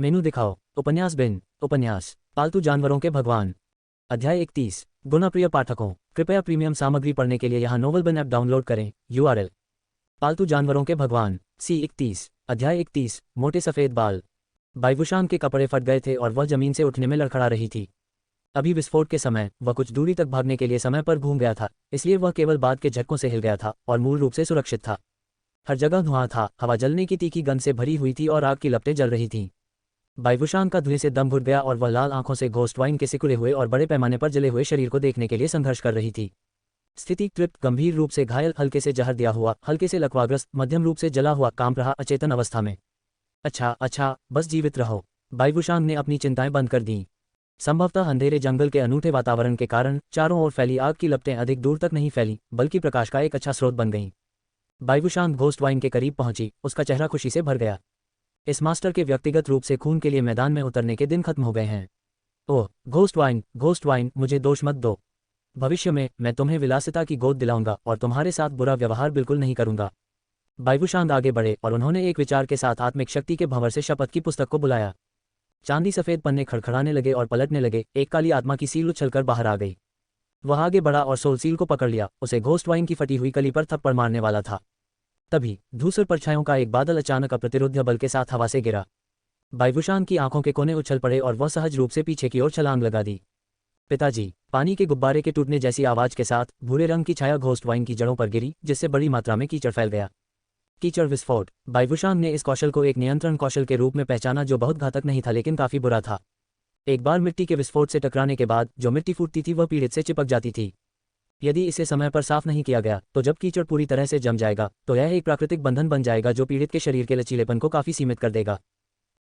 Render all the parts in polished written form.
मेनू दिखाओ। उपन्यास बिन उपन्यास पालतू जानवरों के भगवान। अध्याय 31। गुणप्रिय पाठकों, कृपया प्रीमियम सामग्री पढ़ने के लिए यहाँ नोवेल बिन ऐप डाउनलोड करें। URL। पालतू जानवरों के भगवान C31। अध्याय 31। मोटे सफ़ेद बाल। बाइवुशान के कपड़े फट गए थे और वह जमीन से उठने में लड़खड़ा रही थी। अभी विस्फोट के समय वह कुछ दूरी तक भागने के लिए समय पर घूम गया था, इसलिए वह केवल बाद के झटकों से हिल गया था और मूल रूप से सुरक्षित था। हर जगह धुआं था, हवा जलने की तीखी गंध से भरी हुई थी और आग की लपटें जल रही थीं। बाइवुशान का धुएं से दम घुट गया और वह लाल आंखों से घोस्ट वाइन के सिकुड़े हुए और बड़े पैमाने पर जले हुए शरीर को देखने के लिए संघर्ष कर रही थी। स्थिति तृप्त, गंभीर रूप से घायल, हल्के से जहर दिया हुआ, हल्के से लकवाग्रस्त, मध्यम रूप से जला हुआ, कांप रहा, अचेतन अवस्था में। अच्छा, बस जीवित रहो। बाइवुशान ने अपनी चिंताएं बंद कर दीं। संभवतः अंधेरे जंगल के अनूठे वातावरण के कारण चारों ओर फैली आग की लपटें अधिक दूर तक नहीं फैली, बल्कि प्रकाश का एक अच्छा स्रोत बन गईं। बाइवुशान घोस्ट वाइन के करीब पहुंची, उसका चेहरा खुशी से भर गया। इस मास्टर के व्यक्तिगत रूप से खून के लिए मैदान में उतरने के दिन खत्म हो गए हैं। ओह घोस्ट वाइन, मुझे दोष मत दो। भविष्य में मैं तुम्हें विलासिता की गोद दिलाऊंगा और तुम्हारे साथ बुरा व्यवहार बिल्कुल नहीं करूंगा। बाइवुशान आगे बढ़े और उन्होंने एक विचार के साथ आत्मिक शक्ति के भंवर से शपथ की पुस्तक को बुलाया। चांदी सफ़ेद पन्ने खड़खड़ाने लगे और पलटने लगे। एक काली आत्मा की सील उछलकर बाहर आ गई। वह आगे बढ़ा और सोल सील को पकड़ लिया। उसे घोस्ट वाइन की फटी हुई कली पर थप्पड़ मारने वाला था। तभी धूसर परछाइयों का एक बादल अचानक अप्रतिरोध बल के साथ हवा से गिरा। बाइवुशान की आंखों के कोने उछल पड़े और वह सहज रूप से पीछे की ओर छलांग लगा दी। पिताजी! पानी के गुब्बारे के टूटने जैसी आवाज के साथ भूरे रंग की छाया घोस्ट वाइन की जड़ों पर गिरी, जिससे बड़ी मात्रा में कीचड़ फैल गया। कीचड़ विस्फोट। बाइवुशान ने इस कौशल को एक नियंत्रण कौशल के रूप में पहचाना जो बहुत घातक नहीं था लेकिन काफी बुरा था। एक बार मिट्टी के विस्फोट से टकराने के बाद जो मिट्टी फूटती थी वह पीड़ित से चिपक जाती थी। यदि इसे समय पर साफ नहीं किया गया तो जब कीचड़ पूरी तरह से जम जाएगा तो यह एक प्राकृतिक बंधन बन जाएगा जो पीड़ित के शरीर के लचीलेपन को काफी सीमित कर देगा।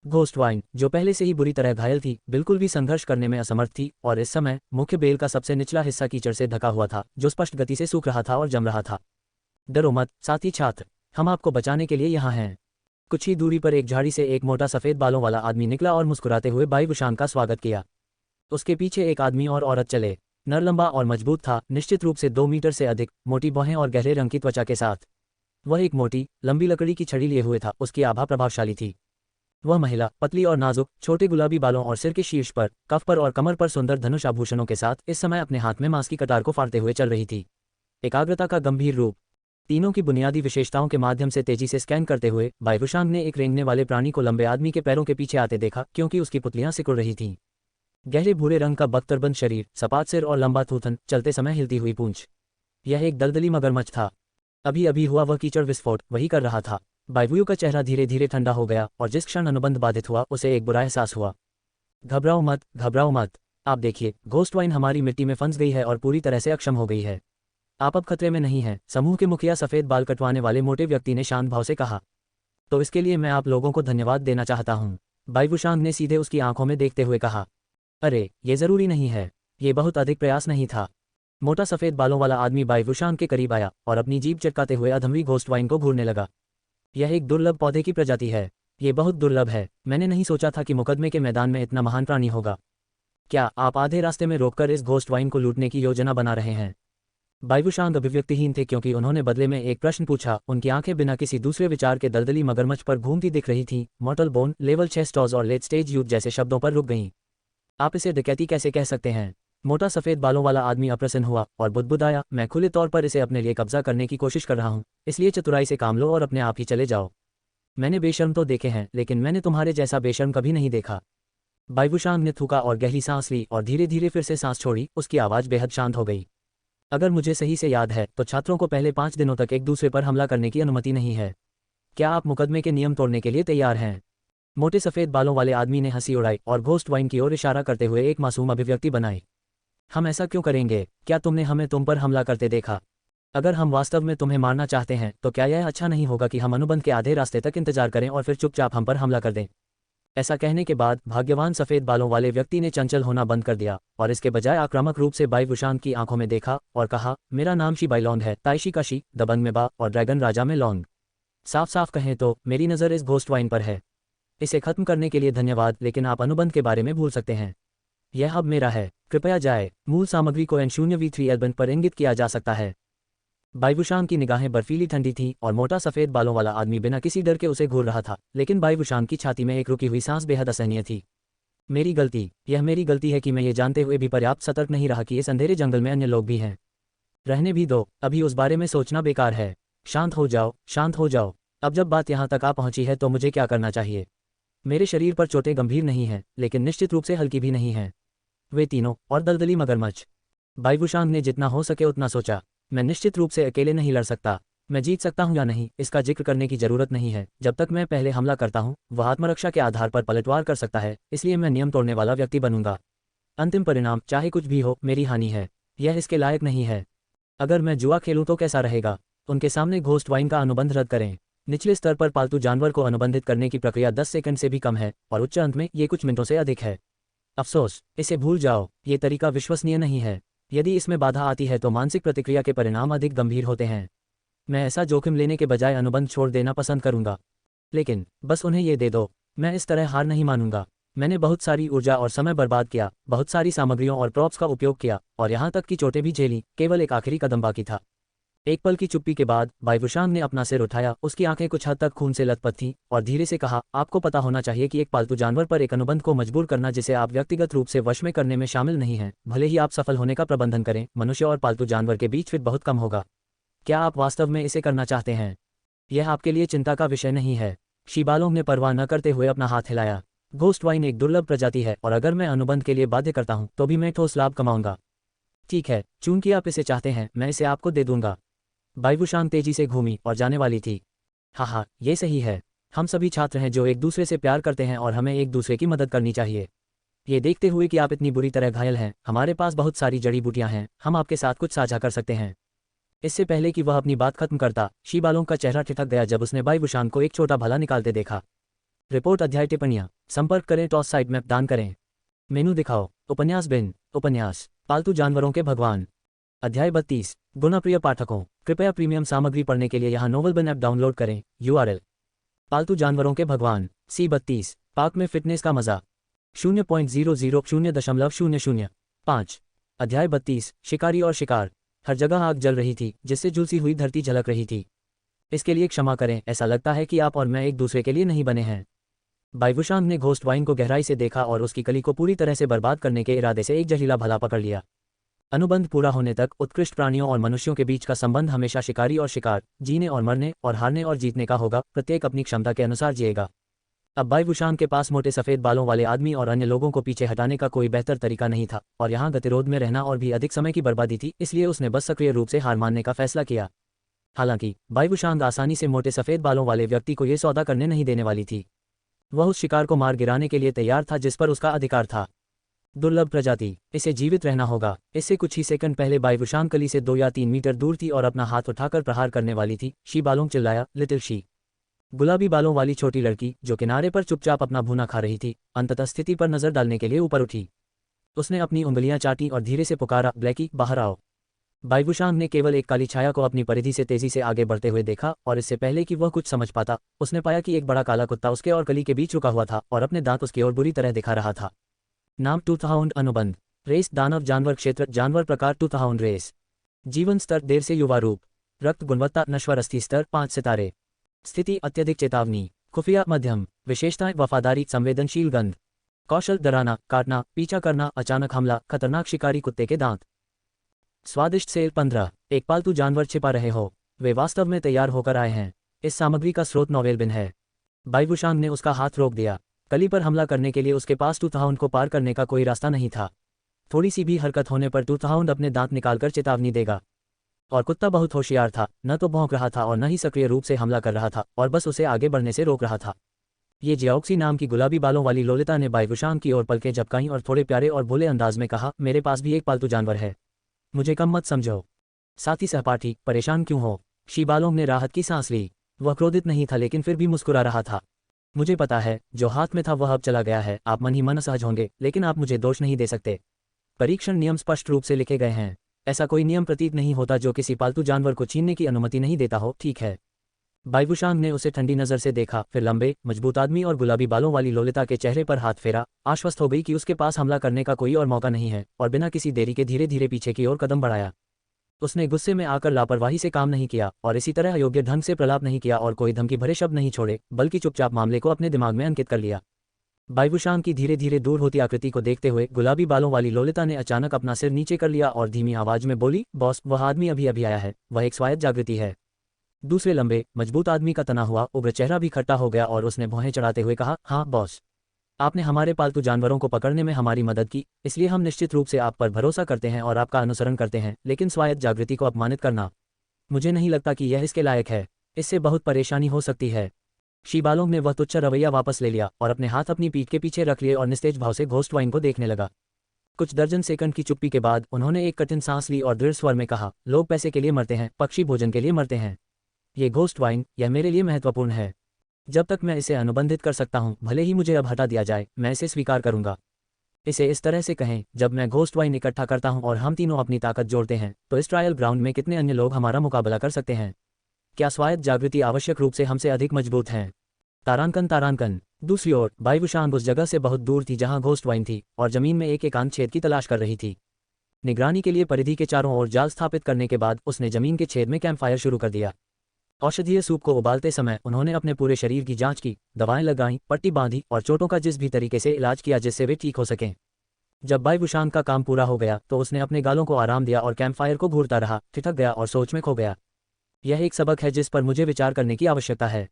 घोस्ट वाइन, जो पहले से ही बुरी तरह घायल थी, बिल्कुल भी संघर्ष करने में असमर्थ थी और इस समय मुख्य बेल का सबसे निचला हिस्सा कीचड़ से ढका हुआ था जो स्पष्ट गति से सूख रहा था और जम रहा था। डरो मत साथी छात्र, हम आपको बचाने के लिए यहाँ हैं। कुछ ही दूरी पर एक झाड़ी से एक मोटा सफ़ेद बालों वाला आदमी निकला और मुस्कुराते हुए बाइवुशान का स्वागत किया। उसके पीछे एक आदमी और औरत चले। नर लंबा और मजबूत था, निश्चित रूप से 2 मीटर से अधिक, मोटी भौहें और गहरे रंग की त्वचा के साथ। वह एक मोटी लंबी लकड़ी की छड़ी लिए हुए था। उसकी आभा प्रभावशाली थी। वह महिला पतली और नाजुक, छोटे गुलाबी बालों और सिर के शीर्ष पर, कफ पर और कमर पर सुंदर धनुष आभूषणों के साथ इस समय अपने हाथ में मांस की कटार को फाड़ते हुए चल रही थी। एकाग्रता का गंभीर रूप। तीनों की बुनियादी विशेषताओं के माध्यम से तेजी से स्कैन करते हुए बाइवुशान ने एक रेंगने वाले प्राणी को लंबे आदमी के पैरों के पीछे आते देखा, क्योंकि उसकी पुतलियां सिकुड़ रही थीं। गहरे भूरे रंग का बख्तरबंद शरीर, सपाट सिर और लंबा थूथन, चलते समय हिलती हुई पूंछ। यह एक दलदली मगरमच्छ था। अभी अभी हुआ वह कीचड़ विस्फोट वही कर रहा था। बाइवुयू का चेहरा धीरे धीरे ठंडा हो गया और जिस क्षण अनुबंध बाधित हुआ उसे एक बुरा एहसास हुआ। घबराओ मत। आप देखिए, घोस्ट वाइन हमारी मिट्टी में फंस गई है और पूरी तरह से अक्षम हो गई है। आप अब खतरे में नहीं हैं, समूह के मुखिया सफ़ेद बाल कटवाने वाले मोटे व्यक्ति ने शांत भाव से कहा। तो इसके लिए मैं आप लोगों को धन्यवाद देना चाहता हूँ, बाइवुशान ने सीधे उसकी आंखों में देखते हुए कहा। अरे ये जरूरी नहीं है, ये बहुत अधिक प्रयास नहीं था। मोटा सफ़ेद बालों वाला आदमी बाइवुशान के करीब आया और अपनी जीभ चटकाते हुए अधमवी घोस्ट वाइन को घूरने लगा। यह एक दुर्लभ पौधे की प्रजाति है। ये बहुत दुर्लभ है। मैंने नहीं सोचा था कि मुकदमे के मैदान में इतना महान प्राणी होगा। क्या आप आधे रास्ते में रोककर इस घोस्ट वाइन को लूटने की योजना बना रहे हैं? बाइवुशान अभिव्यक्तिहीन थे क्योंकि उन्होंने बदले में एक प्रश्न पूछा। उनकी आंखें बिना किसी दूसरे विचार के दलदली मगरमच्छ पर घूमती दिख रही थीं। मॉर्टल बोन, लेवल 6 स्टॉज और लेट स्टेज यूथ जैसे शब्दों पर रुक गईं। आप इसे डकैती कैसे कह सकते हैं? मोटा सफ़ेद बालों वाला आदमी अप्रसन्न हुआ और बुदबुदाया। मैं खुले तौर पर इसे अपने लिए कब्जा करने की कोशिश कर रहा हूँ, इसलिए चतुराई से काम लो और अपने आप ही चले जाओ। मैंने बेशर्म तो देखे हैं, लेकिन मैंने तुम्हारे जैसा बेशर्म कभी नहीं देखा। बाइवुशान ने थूका और गहरी सांस ली और धीरे धीरे फिर से सांस छोड़ी। उसकी आवाज़ बेहद शांत हो गई। अगर मुझे सही से याद है तो छात्रों को पहले 5 दिनों तक एक दूसरे पर हमला करने की अनुमति नहीं है। क्या आप मुकदमे के नियम तोड़ने के लिए तैयार हैं? मोटे सफ़ेद बालों वाले आदमी ने हंसी उड़ाई और घोस्ट वाइन की ओर इशारा करते हुए एक मासूम अभिव्यक्ति बनाई। हम ऐसा क्यों करेंगे? क्या तुमने हमें तुम पर हमला करते देखा? अगर हम वास्तव में तुम्हें मारना चाहते हैं तो क्या यह अच्छा नहीं होगा कि हम अनुबंध के आधे रास्ते तक इंतजार करें और फिर चुपचाप हम पर हमला कर दें? ऐसा कहने के बाद भाग्यवान सफ़ेद बालों वाले व्यक्ति ने चंचल होना बंद कर दिया और इसके बजाय आक्रामक रूप से बाइवुशान की आंखों में देखा और कहा, मेरा नाम शी बाइलॉन्ग है, ताइशी काशी, दबंग में बा और ड्रैगन राजा में लॉन्ग। साफ साफ कहें तो मेरी नज़र इस घोस्ट वाइन पर है। इसे खत्म करने के लिए धन्यवाद, लेकिन आप अनुबंध के बारे में भूल सकते हैं। यह अब मेरा है, कृपया जाए। मूल सामग्री को N0V3 एल्बन पर इंगित किया जा सकता है। बाईवुशांग की निगाहें बर्फीली ठंडी थीं और मोटा सफ़ेद बालों वाला आदमी बिना किसी डर के उसे घूर रहा था, लेकिन बाईवुशांग की छाती में एक रुकी हुई सांस बेहद असहनीय थी। मेरी गलती, यह मेरी गलती है कि मैं ये जानते हुए भी पर्याप्त सतर्क नहीं रहा कि इस अंधेरे जंगल में अन्य लोग भी हैं। रहने भी दो, अभी उस बारे में सोचना बेकार है। शांत हो जाओ, शांत हो जाओ। अब जब बात यहाँ तक आ पहुंची है तो मुझे क्या करना चाहिए? मेरे शरीर पर चोटें गंभीर नहीं हैं, लेकिन निश्चित रूप से हल्की भी नहीं हैं। वे तीनों और दलदली मगरमच्छ। बाईवुशांग ने जितना हो सके उतना सोचा। मैं निश्चित रूप से अकेले नहीं लड़ सकता। मैं जीत सकता हूं या नहीं इसका जिक्र करने की जरूरत नहीं है। जब तक मैं पहले हमला करता हूं, वह आत्मरक्षा के आधार पर पलटवार कर सकता है, इसलिए मैं नियम तोड़ने वाला व्यक्ति बनूंगा। अंतिम परिणाम चाहे कुछ भी हो, मेरी हानि है। यह इसके लायक नहीं है। अगर मैं जुआ खेलूं तो कैसा रहेगा? उनके सामने घोस्ट वाइन का अनुबंध रद्द करें। निचले स्तर पर पालतू जानवर को अनुबंधित करने की प्रक्रिया 10 सेकंड से भी कम है और उच्च अंत में ये कुछ मिनटों से अधिक है। अफसोस, इसे भूल जाओ, ये तरीका विश्वसनीय नहीं है। यदि इसमें बाधा आती है तो मानसिक प्रतिक्रिया के परिणाम अधिक गंभीर होते हैं। मैं ऐसा जोखिम लेने के बजाय अनुबंध छोड़ देना पसंद करूंगा। लेकिन बस उन्हें ये दे दो। मैं इस तरह हार नहीं मानूंगा। मैंने बहुत सारी ऊर्जा और समय बर्बाद किया, बहुत सारी सामग्रियों और प्रॉप्स का उपयोग किया और यहाँ तक कि चोटें भी झेली। केवल एक आखिरी कदम बाकी था। एक पल की चुप्पी के बाद बाईवुशांग ने अपना सिर उठाया। उसकी आंखें कुछ हद तक खून से लथपथ थीं और धीरे से कहा, आपको पता होना चाहिए कि एक पालतू जानवर पर एक अनुबंध को मजबूर करना जिसे आप व्यक्तिगत रूप से वश में करने में शामिल नहीं हैं, भले ही आप सफल होने का प्रबंधन करें, मनुष्य और पालतू जानवर के बीच फिट बहुत कम होगा। क्या आप वास्तव में इसे करना चाहते हैं? यह आपके लिए चिंता का विषय नहीं है। शिबालोंग ने परवाह न करते हुए अपना हाथ हिलाया। घोस्ट वाइन एक दुर्लभ प्रजाति है और अगर मैं अनुबंध के लिए बाध्य करता हूं तो भी मैं ठोस लाभ कमाऊंगा। ठीक है, चूंकि आप इसे चाहते हैं, मैं इसे आपको दे दूंगा। बाईवुशांग तेजी से घूमी और जाने वाली थी। हाँ, ये सही है। हम सभी छात्र हैं जो एक दूसरे से प्यार करते हैं और हमें एक दूसरे की मदद करनी चाहिए। ये देखते हुए कि आप इतनी बुरी तरह घायल हैं, हमारे पास बहुत सारी जड़ी बूटियां हैं, हम आपके साथ कुछ साझा कर सकते हैं। इससे पहले कि वह अपनी बात खत्म करता, शिबालोंग का चेहरा ठिठक गया जब उसने बाईवुशांग को एक छोटा भला निकालते देखा। रिपोर्ट अध्याय टिप्पणियां संपर्क करें, टॉस साइड मैप दान करें, मेनू दिखाओ, उपन्यास बिन, उपन्यास पालतू जानवरों के भगवान। अध्याय 32। गुणप्रिय पाठकों, कृपया प्रीमियम सामग्री पढ़ने के लिए यहाँ नोवेल बिन ऐप डाउनलोड करें। URL पालतू जानवरों के भगवान C32 पार्क में फिटनेस का मजा 0.000.005। अध्याय 32। शिकारी और शिकार। हर जगह आग जल रही थी जिससे झुलसी हुई धरती झलक रही थी। इसके लिए क्षमा करें, ऐसा लगता है कि आप और मैं एक दूसरे के लिए नहीं बने हैं। बाईवुशांग ने घोस्ट वाइन को गहराई से देखा और उसकी कली को पूरी तरह से बर्बाद करने के इरादे से एक जहरीला भला पकड़ लिया। अनुबंध पूरा होने तक उत्कृष्ट प्राणियों और मनुष्यों के बीच का संबंध हमेशा शिकारी और शिकार, जीने और मरने और हारने और जीतने का होगा, प्रत्येक अपनी क्षमता के अनुसार जिएगा। अब बाईवुशांग के पास मोटे सफ़ेद बालों वाले आदमी और अन्य लोगों को पीछे हटाने का कोई बेहतर तरीका नहीं था और यहाँ गतिरोध में रहना और भी अधिक समय की बर्बादी थी, इसलिए उसने बस सक्रिय रूप से हार मानने का फैसला किया। हालांकि बाईवुशांग आसानी से मोटे सफ़ेद बालों वाले व्यक्ति को ये सौदा करने नहीं देने वाली थी। वह उस शिकार को मार गिराने के लिए तैयार था जिस पर उसका अधिकार था। दुर्लभ प्रजाति, इसे जीवित रहना होगा। इससे कुछ ही सेकंड पहले बाईवुशांग कली से 2 या 3 मीटर दूर थी और अपना हाथ उठाकर प्रहार करने वाली थी। शिबालोंग चिल्लाया, लिटिल शी। गुलाबी बालों वाली छोटी लड़की जो किनारे पर चुपचाप अपना भूना खा रही थी, अंततः स्थिति पर नजर डालने के लिए ऊपर उठी। उसने अपनी उंगलियां चाटी और धीरे से पुकारा, ब्लैकी, बाहर आओ। बाईवुशांग ने केवल एक काली छाया को अपनी परिधि से तेजी से आगे बढ़ते हुए देखा और इससे पहले कि वह कुछ समझ पाता, उसने पाया कि एक बड़ा काला कुत्ता उसके और कली के बीच रुका हुआ था और अपने दांत उसकी ओर बुरी तरह दिखा रहा था। नाम टूथहाउंड अनुबंध। रेस दानव जानवर क्षेत्र जानवर प्रकार टूथहाउंड रेस। जीवन स्तर देर से युवा रूप। रक्त गुणवत्ता नश्वर अस्थि स्तर 5 सितारे। स्थिति अत्यधिक चेतावनी। खुफिया मध्यम। विशेषताएं वफादारी संवेदनशील गंध। कौशल डराना काटना पीछा करना अचानक हमला खतरनाक शिकारी कुत्ते के दांत। स्वादिष्ट सेल 15। एक पालतू जानवर छिपा रहे हो, वे वास्तव में तैयार होकर आए हैं। इस सामग्री का स्रोत नोवेल बिन है। बाईवुशांग ने उसका हाथ रोक दिया। कली पर हमला करने के लिए उसके पास टूथहाउंड को पार करने का कोई रास्ता नहीं था। थोड़ी सी भी हरकत होने पर टूथहाउंड अपने दांत निकालकर चेतावनी देगा। और कुत्ता बहुत होशियार था, न तो भौंक रहा था और न ही सक्रिय रूप से हमला कर रहा था और बस उसे आगे बढ़ने से रोक रहा था। ये जियाओक्सी नाम की गुलाबी बालों वाली लोलिता ने बाईवुशांग की ओर पलकें झपकाईं और थोड़े प्यारे और भोले अंदाज में कहा, मेरे पास भी एक पालतू जानवर है, मुझे कम मत समझो। साथी सहपाठी, परेशान क्यों हो? शिबालोंग ने राहत की सांस ली। वह क्रोधित नहीं था लेकिन फिर भी मुस्कुरा रहा था। मुझे पता है, जो हाथ में था वह अब चला गया है। आप मन ही मन असहज होंगे, लेकिन आप मुझे दोष नहीं दे सकते। परीक्षण नियम स्पष्ट रूप से लिखे गए हैं। ऐसा कोई नियम प्रतीत नहीं होता जो किसी पालतू जानवर को छीनने की अनुमति नहीं देता हो, ठीक है? बाईवुशांग ने उसे ठंडी नजर से देखा, फिर लंबे मजबूत आदमी और गुलाबी बालों वाली लोलिता के चेहरे पर हाथ फेरा। आश्वस्त हो गई कि उसके पास हमला करने का कोई और मौका नहीं है और बिना किसी देरी के धीरे धीरे पीछे की ओर कदम बढ़ाया। उसने गुस्से में आकर लापरवाही से काम नहीं किया और इसी तरह अयोग्य ढंग से प्रलाप नहीं किया और कोई धमकी भरे शब्द नहीं छोड़े, बल्कि चुपचाप मामले को अपने दिमाग में अंकित कर लिया। बाइवुशांग की धीरे धीरे दूर होती आकृति को देखते हुए गुलाबी बालों वाली लोलिता ने अचानक अपना सिर नीचे कर लिया और धीमी आवाज में बोली, बॉस, वह आदमी अभी अभी आया है, वह एक स्वायत्त जागृति है। दूसरे लंबे मजबूत आदमी का तना हुआ उग्र चेहरा भी खट्टा हो गया और उसने भौहें चढ़ाते हुए कहा, हाँ बॉस, आपने हमारे पालतू जानवरों को पकड़ने में हमारी मदद की, इसलिए हम निश्चित रूप से आप पर भरोसा करते हैं और आपका अनुसरण करते हैं, लेकिन स्वायत्त जागृति को अपमानित करना, मुझे नहीं लगता कि यह इसके लायक है। इससे बहुत परेशानी हो सकती है। शीबालोंग ने वह तुच्छ रवैया वापस ले लिया और अपने हाथ अपनी पीठ के पीछे रख लिए और निस्तेज भाव से घोस्ट वाइन को देखने लगा। कुछ दर्जन सेकंड की चुप्पी के बाद उन्होंने एक कठिन सांस ली और दृढ़ स्वर में कहा, लोग पैसे के लिए मरते हैं, पक्षी भोजन के लिए मरते हैं। ये घोस्ट वाइन, यह मेरे लिए महत्वपूर्ण है। जब तक मैं इसे अनुबंधित कर सकता हूँ, भले ही मुझे अब हटा दिया जाए, मैं इसे स्वीकार करूंगा। इसे इस तरह से कहें, जब मैं घोस्ट वाइन इकट्ठा करता हूं और हम तीनों अपनी ताकत जोड़ते हैं, तो इस ट्रायल ग्राउंड में कितने अन्य लोग हमारा मुकाबला कर सकते हैं? क्या स्वायत्त जागृति आवश्यक रूप से हमसे अधिक मजबूत हैं? तारांकन तारांकन। दूसरी ओर बाइवुशांग उस जगह से बहुत दूर थी जहां घोस्ट वाइन थी और जमीन में एक एकांत छेद की तलाश कर रही थी। निगरानी के लिए परिधि के चारों ओर जाल स्थापित करने के बाद उसने जमीन के छेद में कैंप फायर शुरू कर दिया। औषधीय सूप को उबालते समय उन्होंने अपने पूरे शरीर की जांच की, दवाएं लगाईं, पट्टी बांधी और चोटों का जिस भी तरीके से इलाज किया जिससे वे ठीक हो सकें। जब बाइवुशांग का काम पूरा हो गया तो उसने अपने गालों को आराम दिया और कैंप फायर को घूरता रहा, ठिठक गया और सोच में खो गया। यह एक सबक है जिस पर मुझे विचार करने की आवश्यकता है।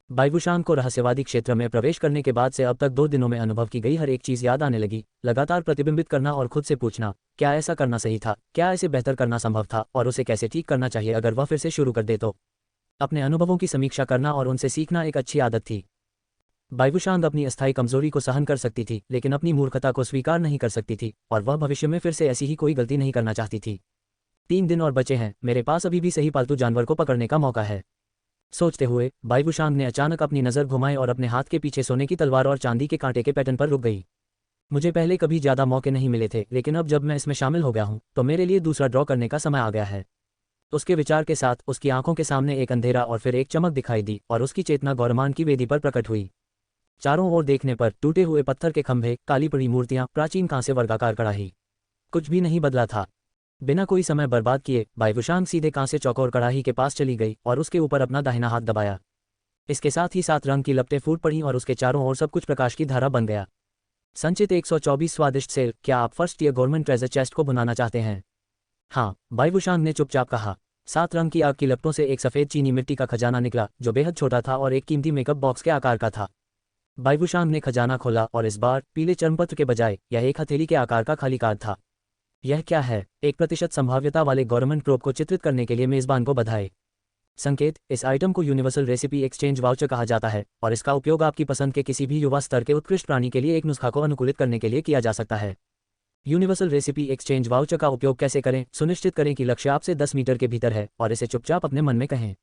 बाइवुशांग को रहस्यवादी क्षेत्र में प्रवेश करने के बाद से अब तक 2 दिनों में अनुभव की गई हर एक चीज याद आने लगी, लगातार प्रतिबिंबित करना और खुद से पूछना, क्या ऐसा करना सही था, क्या इसे बेहतर करना संभव था और उसे कैसे ठीक करना चाहिए अगर वह फिर से शुरू कर दे तो। अपने अनुभवों की समीक्षा करना और उनसे सीखना एक अच्छी आदत थी। बाइवुशांग अपनी अस्थायी कमजोरी को सहन कर सकती थी, लेकिन अपनी मूर्खता को स्वीकार नहीं कर सकती थी और वह भविष्य में फिर से ऐसी ही कोई गलती नहीं करना चाहती थी। 3 दिन और बचे हैं, मेरे पास अभी भी सही पालतू जानवर को पकड़ने का मौका है। सोचते हुए बाइवुशांग ने अचानक अपनी नज़र घुमाई और अपने हाथ के पीछे सोने की तलवार और चांदी के कांटे के पैटर्न पर रुक गई। मुझे पहले कभी ज्यादा मौके नहीं मिले थे, लेकिन अब जब मैं इसमें शामिल हो गया हूं तो मेरे लिए दूसरा ड्रॉ करने का समय आ गया है। उसके विचार के साथ उसकी आंखों के सामने एक अंधेरा और फिर एक चमक दिखाई दी और उसकी चेतना गौरमान की वेदी पर प्रकट हुई। चारों ओर देखने पर टूटे हुए पत्थर के खंभे, काली पड़ी मूर्तियां, प्राचीन कांसे वर्गाकार कड़ाही, कुछ भी नहीं बदला था। बिना कोई समय बर्बाद किए बाइवुशांग सीधे कांसे चौकोर कड़ाही के पास चली गई और उसके ऊपर अपना दाहिना हाथ दबाया। इसके साथ ही 7 रंग की लपटें फूट पड़ी और उसके चारों ओर सब कुछ प्रकाश की धारा बन गया। संचित 124 स्वादिष्ट सेल, क्या आप first year government treasure chest को बुनाना चाहते हैं? हाँ, बाइवुशांग ने चुपचाप कहा। 7 रंग की आग की लपटों से एक सफेद चीनी मिट्टी का खजाना निकला जो बेहद छोटा था और एक कीमती मेकअप बॉक्स के आकार का था। बाइवुशांग ने खजाना खोला और इस बार पीले चर्मपत्र के बजाय यह एक हथेली के आकार का खाली कार्ड था। यह क्या है? 1% संभाव्यता वाले गवर्नमेंट प्रोब को चित्रित करने के लिए मेजबान को बधाई। संकेत, इस आइटम को यूनिवर्सल रेसिपी एक्सचेंज वाउचर कहा जाता है और इसका उपयोग आपकी पसंद के किसी भी युवा स्तर के उत्कृष्ट प्राणी के लिए एक नुस्खा को अनुकूलित करने के लिए किया जा सकता है। यूनिवर्सल रेसिपी एक्सचेंज वाउचर का उपयोग कैसे करें? सुनिश्चित करें कि लक्ष्य आपसे 10 मीटर के भीतर है और इसे चुपचाप अपने मन में कहें।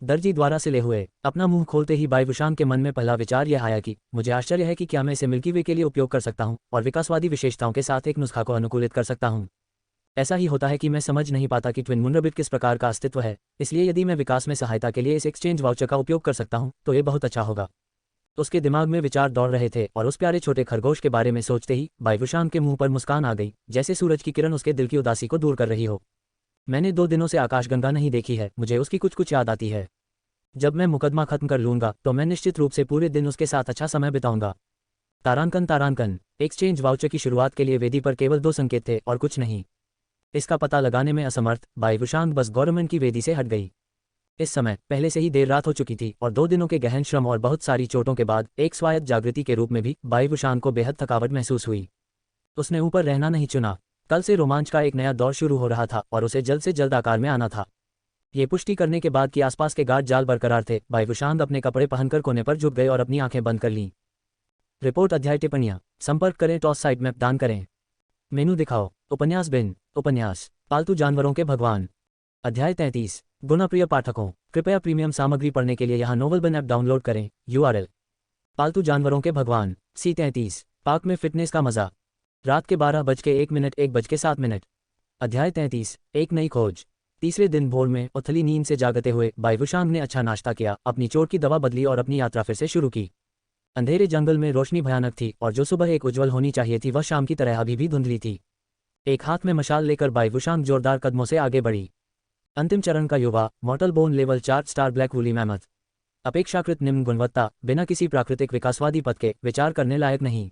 दर्जी द्वारा सिले हुए। अपना मुंह खोलते ही बाइवुशांग के मन में पहला विचार यह आया कि मुझे आश्चर्य है कि क्या मैं इसे मिल्की वे के लिए उपयोग कर सकता हूं और विकासवादी विशेषताओं के साथ एक नुस्खा को अनुकूलित कर सकता हूं। ऐसा ही होता है कि मैं समझ नहीं पाता कि ट्विन मूनरबिट किस प्रकार का अस्तित्व है, इसलिए यदि मैं विकास में सहायता के लिए इस एक्सचेंज वाउचर का उपयोग कर सकता हूं तो ये बहुत अच्छा होगा। उसके दिमाग में विचार दौड़ रहे थे और उस प्यारे छोटे खरगोश के बारे में सोचते ही बाइवुशांग के मुंह पर मुस्कान आ गई, जैसे सूरज की किरण उसके दिल की उदासी को दूर कर रही हो। मैंने 2 दिनों से आकाशगंगा नहीं देखी है, मुझे उसकी कुछ कुछ याद आती है। जब मैं मुकदमा खत्म कर लूंगा तो मैं निश्चित रूप से पूरे दिन उसके साथ अच्छा समय बिताऊंगा। तारांकन तारांकन। एक्सचेंज वाउचर की शुरुआत के लिए वेदी पर केवल 2 संकेत थे और कुछ नहीं। इसका पता लगाने में असमर्थ बाइवुशांग बस गवर्नमेंट की वेदी से हट गई। इस समय पहले से ही देर रात हो चुकी थी और 2 दिनों के गहन श्रम और बहुत सारी चोटों के बाद एक स्वायत्त जागृति के रूप में भी बाइवुशांग को बेहद थकावट महसूस हुई। उसने ऊपर रहना नहीं चुना। कल से रोमांच का एक नया दौर शुरू हो रहा था और उसे जल्द से जल्द आकार में आना था। ये पुष्टि करने के बाद कि आसपास के गार्ड जाल बरकरार थे, बाइवुशांग अपने कपड़े पहनकर कोने पर झुक गए और अपनी आंखें बंद कर लीं। रिपोर्ट अध्याय टिप्पणियां। संपर्क करें, टॉस साइट मैप दान करें। मेनू दिखाओ। उपन्यास बिन। उपन्यास पालतू जानवरों के भगवान। अध्याय 33। गुणप्रिय पाठकों, कृपया प्रीमियम सामग्री पढ़ने के लिए यहाँ नोवेल बिन ऐप डाउनलोड करें। URL। पालतू जानवरों के भगवान। C33। पार्क में फिटनेस का मजा। रात के 12:01 1:07। अध्याय 33। एक नई खोज। तीसरे दिन भोर में उथली नींद से जागते हुए बाइवुशांग ने अच्छा नाश्ता किया, अपनी चोट की दवा बदली और अपनी यात्रा फिर से शुरू की। अंधेरे जंगल में रोशनी भयानक थी और जो सुबह एक उज्जवल होनी चाहिए थी वह शाम की तरह अभी भी धुंधली थी। एक हाथ में मशाल लेकर बाई वुशांग जोरदार कदमों से आगे बढ़ी। अंतिम चरण का युवा मॉर्टल bone level 4 star black woolly mammoth. अपेक्षाकृत निम्न गुणवत्ता, बिना किसी प्राकृतिक विकासवादी पथ के, विचार करने लायक नहीं।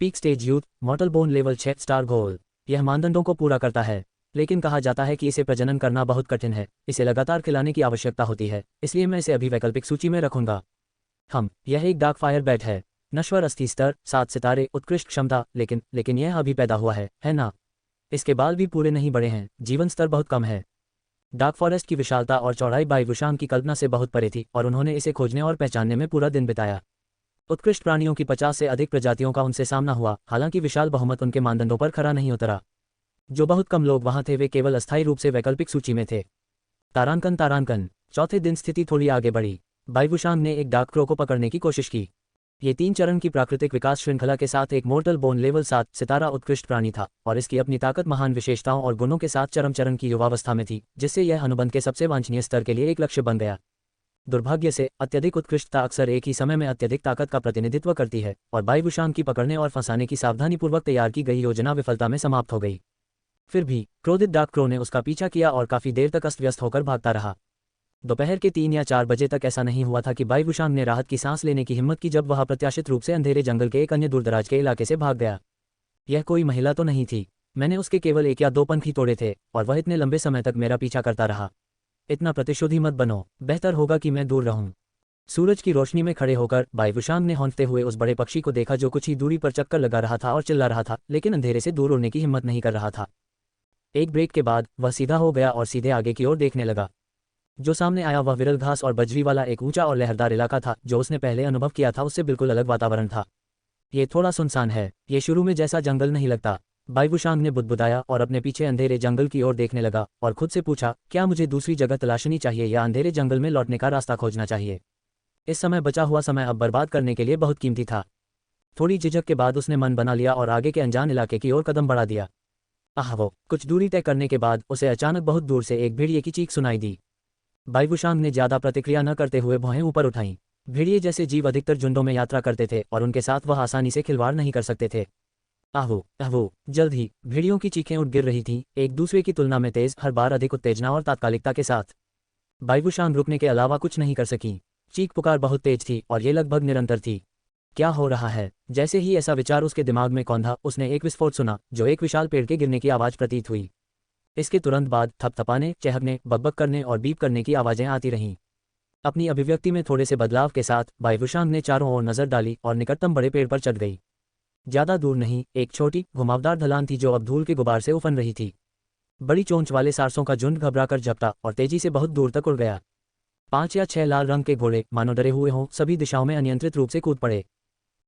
Peak stage youth mortal bone level 6 star goal. यह मानदंडों को पूरा करता है, लेकिन कहा जाता है कि इसे प्रजनन करना बहुत कठिन है। इसे लगातार खिलाने की आवश्यकता होती है, इसलिए मैं इसे अभी वैकल्पिक सूची में रखूंगा। यह एक डार्क फायर बैट है। नश्वर अस्थि स्तर 7 सितारे, उत्कृष्ट क्षमता, लेकिन यह अभी पैदा हुआ है ना? इसके बाल भी पूरे नहीं बढ़े हैं, जीवन स्तर बहुत कम है। डार्क फॉरेस्ट की विशालता और चौड़ाई बाई वुशांग की कल्पना से बहुत परे थी और उन्होंने इसे खोजने और पहचानने में पूरा दिन बिताया। उत्कृष्ट प्राणियों की 50 से अधिक प्रजातियों का उनसे सामना हुआ, हालांकि विशाल बहुमत उनके मानदंडों पर खरा नहीं उतरा। जो बहुत कम लोग वहां थे वे केवल अस्थायी रूप से वैकल्पिक सूची में थे। तारांकन चौथे दिन स्थिति थोड़ी आगे बढ़ी। बाई वुशांग ने एक डार्क क्रो को पकड़ने की कोशिश की। ये 3 चरण की प्राकृतिक विकास श्रृंखला के साथ एक मोर्टल बोन लेवल 7 सितारा उत्कृष्ट प्राणी था और इसकी अपनी ताकत, महान विशेषताओं और गुणों के साथ चरम चरण की युवावस्था में थी, जिससे यह अनुबंध के सबसे वांछनीय स्तर के लिए एक लक्ष्य बन गया। दुर्भाग्य से अत्यधिक उत्कृष्टता अक्सर एक ही समय में अत्यधिक ताकत का प्रतिनिधित्व करती है और बाई वुशांग की पकड़ने और फंसाने की सावधानीपूर्वक तैयार की गई योजना विफलता में समाप्त हो गई। फिर भी क्रोधित डार्क क्रो ने उसका पीछा किया और काफी देर तक अस्त व्यस्त होकर भागता रहा। दोपहर के 3 या 4 बजे तक ऐसा नहीं हुआ था कि बाई वुशांग ने राहत की सांस लेने की हिम्मत की जब वह अप्रत्याशित रूप से अंधेरे जंगल के एक अन्य दूरदराज के इलाके से भाग गया। यह कोई महिला तो नहीं थी। मैंने उसके केवल 1 या 2 पंख ही तोड़े थे और वह इतने लंबे समय तक मेरा पीछा करता रहा। इतना प्रतिशोधी मत बनो, बेहतर होगा कि मैं दूर रहूं। सूरज की रोशनी में खड़े होकर बाई वुशांग ने हौंकते हुए उस बड़े पक्षी को देखा जो कुछ ही दूरी पर चक्कर लगा रहा था और चिल्ला रहा था, लेकिन अंधेरे से दूर उड़ने की हिम्मत नहीं कर रहा था। एक ब्रेक के बाद वह सीधा हो गया और सीधे आगे की ओर देखने लगा। जो सामने आया वह विरल घास और बजरी वाला एक ऊंचा और लहरदार इलाका था। जो उसने पहले अनुभव किया था उससे बिल्कुल अलग वातावरण था। ये थोड़ा सुनसान है, ये शुरू में जैसा जंगल नहीं लगता। बाई वुशांग ने बुदबुदाया और अपने पीछे अंधेरे जंगल की ओर देखने लगा और खुद से पूछा, क्या मुझे दूसरी जगह तलाशनी चाहिए या अंधेरे जंगल में लौटने का रास्ता खोजना चाहिए? इस समय बचा हुआ समय अब बर्बाद करने के लिए बहुत कीमती था। थोड़ी झिझक के बाद उसने मन बना लिया और आगे के अनजान इलाके की ओर कदम बढ़ा दिया। वो कुछ दूरी तय करने के बाद उसे अचानक बहुत दूर से एक भेड़िए की चीख सुनाई दी। बाई वुशांग ने ज्यादा प्रतिक्रिया न करते हुए भौहें ऊपर उठाईं। भेड़िए जैसे जीव अधिकतर झुंडों में यात्रा करते थे और उनके साथ वह आसानी से खिलवाड़ नहीं कर सकते थे। आहवो जल्द ही भेड़ियों की चीखें उठ गिर रही थीं, एक दूसरे की तुलना में तेज, हर बार अधिक उत्तेजना और तात्कालिकता के साथ। बाई वुशांग रुकने के अलावा कुछ नहीं कर सकी। चीख पुकार बहुत तेज थी और ये लगभग निरंतर थी। क्या हो रहा है? जैसे ही ऐसा विचार उसके दिमाग में कौंधा, उसने एक विस्फोट सुना जो एक विशाल पेड़ के गिरने की आवाज प्रतीत हुई। इसके तुरंत बाद थपथपाने, चहकने, बकबक करने और बीप करने की आवाजें आती रहीं। अपनी अभिव्यक्ति में थोड़े से बदलाव के साथ बाई वुशांग ने चारों ओर नजर डाली और निकटतम बड़े पेड़ पर चढ़ गई। ज्यादा दूर नहीं, एक छोटी घुमावदार ढलान थी जो अब धूल के गुबार से उफन रही थी। बड़ी चोंच वाले सारसों का झुंड घबराकर झपटा और तेजी से बहुत दूर तक उड़ गया। 5 या 6 लाल रंग के घोड़े, मानो डरे हुए हों, सभी दिशाओं में अनियंत्रित रूप से कूद पड़े।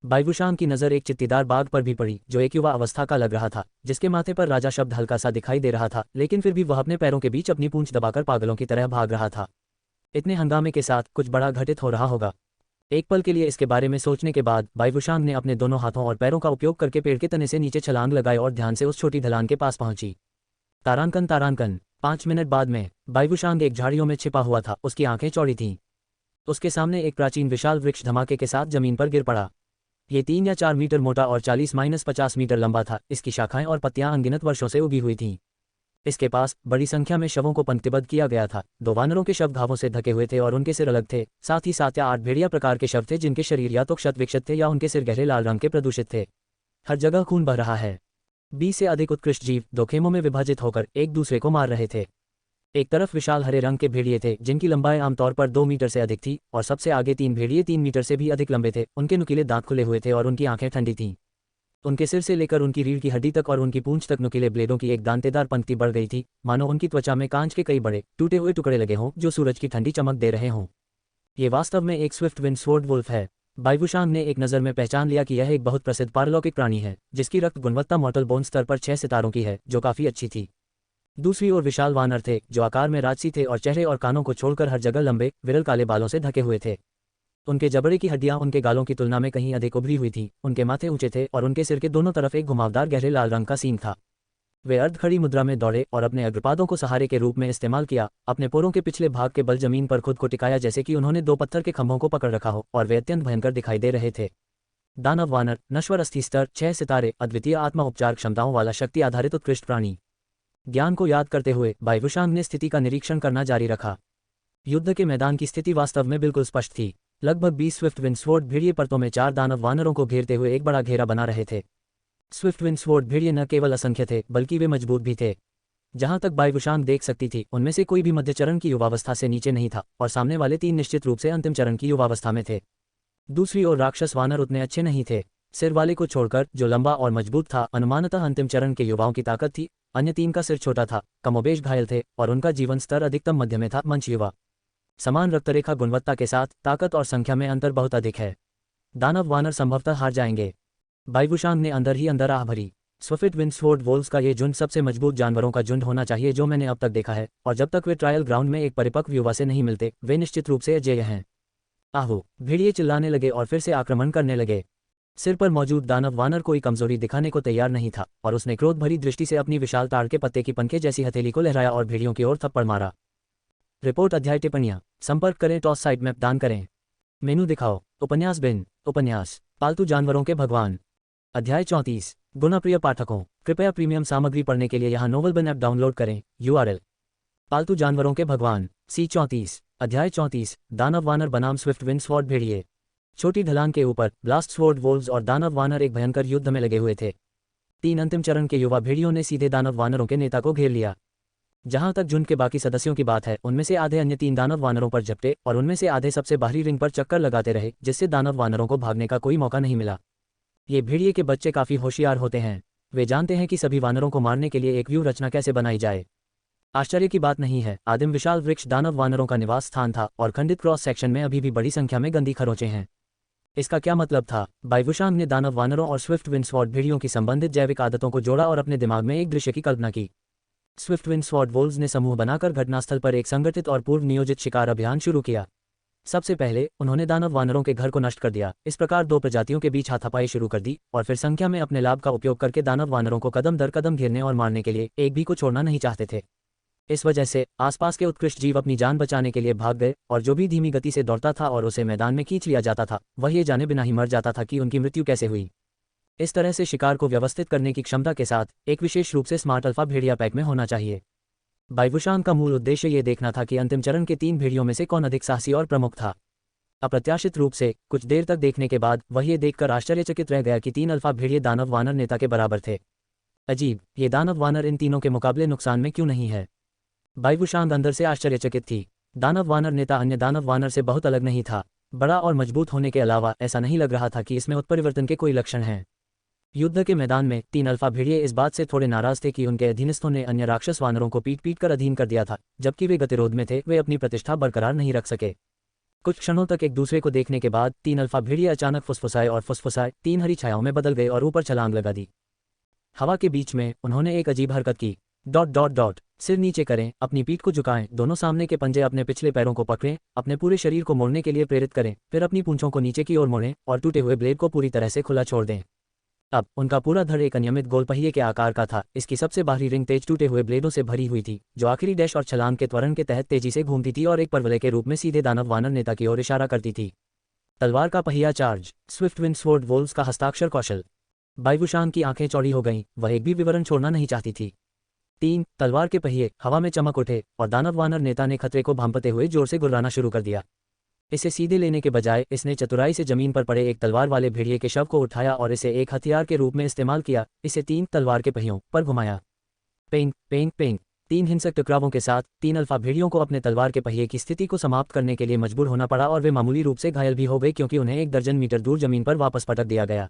बाई वुशांग की नज़र एक चित्तीदार बाघ पर भी पड़ी जो एक युवा अवस्था का लग रहा था, जिसके माथे पर राजा शब्द हल्का सा दिखाई दे रहा था, लेकिन फिर भी वह अपने पैरों के बीच अपनी पूंछ दबाकर पागलों की तरह भाग रहा था। इतने हंगामे के साथ कुछ बड़ा घटित हो रहा होगा। एक पल के लिए इसके बारे में सोचने के बाद बाई वुशांग ने अपने दोनों हाथों और पैरों का उपयोग करके पेड़ के तने से नीचे छलांग लगाई और ध्यान से उस छोटी ढलान के पास पहुंची। तारांकन 5 मिनट बाद में बाई वुशांग एक झाड़ियों में छिपा हुआ था। उसकी आंखें चौड़ी थीं। उसके सामने एक प्राचीन विशाल वृक्ष धमाके के साथ जमीन पर गिर पड़ा। ये 3 या 4 मीटर मोटा और 40-50 मीटर लंबा था। इसकी शाखाएं और पत्तियां अनगिनत वर्षों से उगी हुई थीं। इसके पास बड़ी संख्या में शवों को पंक्तिबद्ध किया गया था। 2 वानरों के शव घावों से ढके हुए थे और उनके सिर अलग थे। साथ ही 7 या 8 भेड़िया प्रकार के शव थे जिनके शरीर या तो क्षत विक्षत थे या उनके सिर गहरे लाल रंग के प्रदूषित थे। हर जगह खून बह रहा है। 20 से अधिक उत्कृष्ट जीव 2 खेमों में विभाजित होकर एक दूसरे को मार रहे थे। एक तरफ विशाल हरे रंग के भेड़िए थे जिनकी लंबाई आमतौर पर 2 मीटर से अधिक थी और सबसे आगे 3 भेड़िए 3 मीटर से भी अधिक लंबे थे। उनके नुकीले दांत खुले हुए थे और उनकी आंखें ठंडी थीं। उनके सिर से लेकर उनकी रीढ़ की हड्डी तक और उनकी पूंछ तक नुकीले ब्लेडों की एक दांतेदार पंक्ति बढ़ गई थी, मानो उनकी त्वचा में कांच के कई बड़े टूटे हुए टुकड़े लगे हों जो सूरज की ठंडी चमक दे रहे हों। ये वास्तव में एक स्विफ्ट विंड स्वॉर्ड वुल्फ है। बाई वुशांग ने एक नज़र में पहचान लिया कि यह एक बहुत प्रसिद्ध पारलौकिक प्राणी है जिसकी रक्त गुणवत्ता मॉर्टल बोन स्तर पर 6 सितारों की है, जो काफ़ी अच्छी थी। दूसरी ओर विशाल वानर थे जो आकार में राजसी थे और चेहरे और कानों को छोड़कर हर जगह लंबे विरल काले बालों से ढके हुए थे। उनके जबड़े की हड्डियां उनके गालों की तुलना में कहीं अधिक उभरी हुई थीं। उनके माथे ऊंचे थे और उनके सिर के दोनों तरफ एक घुमावदार गहरे लाल रंग का सींग था। वे अर्धखड़ी मुद्रा में दौड़े और अपने अग्रपादों को सहारे के रूप में इस्तेमाल किया। अपने पोरों के पिछले भाग के बल जमीन पर खुद को टिकाया जैसे कि उन्होंने 2 पत्थर के खंभों को पकड़ रखा हो और वे अत्यंत भयंकर दिखाई दे रहे थे। दानव वानर नश्वर अस्थि स्तर 6 सितारे अद्वितीय आत्मा उपचार क्षमताओं वाला शक्ति आधारित उत्कृष्ट प्राणी। ज्ञान को याद करते हुए बाइवुशांग ने स्थिति का निरीक्षण करना जारी रखा। युद्ध के मैदान की स्थिति वास्तव में बिल्कुल स्पष्ट थी। लगभग 20 स्विफ्ट विंडस्वॉर्ड भेड़िए परतों में 4 दानव वानरों को घेरते हुए एक बड़ा घेरा बना रहे थे। स्विफ्ट विंडस्वॉर्ड भेड़िए न केवल असंख्य थे बल्कि वे मजबूत भी थे। जहां तक बाइवुशांग देख सकती थी उनमें से कोई भी मध्य चरण की युवावस्था से नीचे नहीं था और सामने वाले 3 निश्चित रूप से अंतिम चरण की युवावस्था में थे। दूसरी ओर राक्षस वानर उतने अच्छे नहीं थे। सिर वाले को छोड़कर जो लंबा और मजबूत था अनुमानतः अंतिम चरण के युवाओं की ताकत थी। अन्य 3 का सिर छोटा था, कमोबेश घायल थे और उनका जीवन स्तर अधिकतम मध्य में था। मंच युवा समान रक्तरेखा गुणवत्ता के साथ ताकत और संख्या में अंतर बहुत अधिक है। दानव वानर संभवतः हार जाएंगे। बाइवुशांग ने अंदर ही अंदर आह भरी। स्विफ्ट विंडस्वॉर्ड वोल्व्स का ये झुंड सबसे मजबूत जानवरों का झुंड होना चाहिए जो मैंने अब तक देखा है, और जब तक वे ट्रायल ग्राउंड में एक परिपक्व युवा से नहीं मिलते वे निश्चित रूप से अजेय हैं। आहू! भेड़िए चिल्लाने लगे और फिर से आक्रमण करने लगे। सिर पर मौजूद दानव वानर कोई कमजोरी दिखाने को तैयार नहीं था और उसने क्रोध भरी दृष्टि से अपनी विशाल ताड़ के पत्ते की पंखे जैसी हथेली को लहराया और भेड़ियों की ओर थप्पड़ मारा। रिपोर्ट अध्याय टिप्पणियां संपर्क करें टॉस साइड मैप दान करें। मेनू दिखाओ। उपन्यास बिन उपन्यास पालतू जानवरों के भगवान अध्याय 34। गुणप्रिय पाठकों कृपया प्रीमियम सामग्री पढ़ने के लिए यहाँ नोवेल बिन ऐप डाउनलोड करें। URL पालतू जानवरों के भगवान C34 अध्याय 34। दानव वानर बनाम स्विफ्ट विंडस्वॉर्ड भेड़िए। छोटी ढलान के ऊपर ब्लास्ट स्वॉर्ड वोल्व्स और दानव वानर एक भयंकर युद्ध में लगे हुए थे। 3 अंतिम चरण के युवा भेड़ियों ने सीधे दानव वानरों के नेता को घेर लिया। जहां तक झुंड के बाकी सदस्यों की बात है उनमें से आधे अन्य 3 दानव वानरों पर झपटे और उनमें से आधे सबसे बाहरी रिंग पर चक्कर लगाते रहे, जिससे दानव वानरों को भागने का कोई मौका नहीं मिला। ये भेड़िए के बच्चे काफी होशियार होते हैं। वे जानते हैं कि सभी वानरों को मारने के लिए एक व्यूह रचना कैसे बनाई जाए। आश्चर्य की बात नहीं है, आदिम विशाल वृक्ष दानव वानरों का निवास स्थान था और खंडित क्रॉस सेक्शन में अभी भी बड़ी संख्या में गंदी खरोंचें हैं। इसका क्या मतलब था? बाइवुशांग ने दानव वानरों और स्विफ्ट विंडस्वॉर्ड भेड़ियों की संबंधित जैविक आदतों को जोड़ा और अपने दिमाग में एक दृश्य की कल्पना की। स्विफ्ट विंडस्वॉर्ड वोल्व्स ने समूह बनाकर घटनास्थल पर एक संगठित और पूर्व नियोजित शिकार अभियान शुरू किया। सबसे पहले उन्होंने दानव वानरों के घर को नष्ट कर दिया। इस प्रकार 2 प्रजातियों के बीच हाथापाई शुरू कर दी और फिर संख्या में अपने लाभ का उपयोग करके दानव वानरों को कदम दर कदम घेरने और मारने के लिए एक भी को छोड़ना नहीं चाहते थे। इस वजह से आसपास के उत्कृष्ट जीव अपनी जान बचाने के लिए भाग गए और जो भी धीमी गति से दौड़ता था और उसे मैदान में खींच लिया जाता था वह ये जाने बिना ही मर जाता था कि उनकी मृत्यु कैसे हुई। इस तरह से शिकार को व्यवस्थित करने की क्षमता के साथ एक विशेष रूप से स्मार्ट अल्फा भेड़िया पैक में होना चाहिए। बाइवुशांग का मूल उद्देश्य ये देखना था कि अंतिम चरण के 3 भेड़ियों में से कौन अधिक साहसी और प्रमुख था। अप्रत्याशित रूप से कुछ देर तक देखने के बाद वह ये देखकर आश्चर्यचकित रह गया कि 3 अल्फा भेड़िए दानव वानर नेता के बराबर थे। अजीब, ये दानव वानर इन तीनों के मुकाबले नुकसान में क्यों नहीं है? बाइवुशांग अंदर से आश्चर्यचकित थी। दानव वानर नेता अन्य दानव वानर से बहुत अलग नहीं था। बड़ा और मजबूत होने के अलावा ऐसा नहीं लग रहा था कि इसमें उत्परिवर्तन के कोई लक्षण हैं। युद्ध के मैदान में 3 अल्फा भेड़िए इस बात से थोड़े नाराज थे कि उनके अधीनस्थों ने अन्य राक्षस वानरों को पीट कर अधीन कर दिया था। जबकि वे गतिरोध में थे, वे अपनी प्रतिष्ठा बरकरार नहीं रख सके। कुछ क्षणों तक एक दूसरे को देखने के बाद 3 अल्फा भेड़िए अचानक फुसफुसाए और फुसफुसाए 3 हरी छायाओं में बदल गए और ऊपर छलांग लगा दी। हवा के बीच में उन्होंने एक अजीब हरकत की। ... सिर नीचे करें, अपनी पीठ को झुकाएं, दोनों सामने के पंजे अपने पिछले पैरों को पकड़ें, अपने पूरे शरीर को मोड़ने के लिए प्रेरित करें, फिर अपनी पूंछों को नीचे की ओर मोड़ें और टूटे हुए ब्लेड को पूरी तरह से खुला छोड़ दें। अब उनका पूरा धड़ एक अनियमित गोल पहिए के आकार का था। इसकी सबसे बाहरी रिंग तेज टूटे हुए ब्लेडों से भरी हुई थी जो आखिरी डैश और छलांग के त्वरण के तहत तेजी से घूमती थी और एक परवलय के रूप में सीधे दानव वानर नेता की ओर इशारा करती थी। तलवार का पहिया चार्ज। स्विफ्ट विंडस्वॉर्ड वोल्व्स का हस्ताक्षर कौशल। बाइवुशांग की आंखें चौड़ी हो गईं, वह एक भी विवरण छोड़ना नहीं चाहती थी। 3 तलवार के पहिए हवा में चमक उठे और दानव वानर नेता ने खतरे को भांपते हुए जोर से गुर्राना शुरू कर दिया। इसे सीधे लेने के बजाय इसने चतुराई से जमीन पर पड़े एक तलवार वाले भेड़िए के शव को उठाया और इसे एक हथियार के रूप में इस्तेमाल किया। इसे 3 तलवार के पहियों पर घुमाया। पेंग पेंग पेंग। 3 हिंसक टकरावों के साथ 3 अल्फा भेड़ियों को अपने तलवार के पहिए की स्थिति को समाप्त करने के लिए मजबूर होना पड़ा और वे मामूली रूप से घायल भी हो गए क्योंकि उन्हें 1 दर्जन मीटर दूर जमीन पर वापस पटक दिया गया।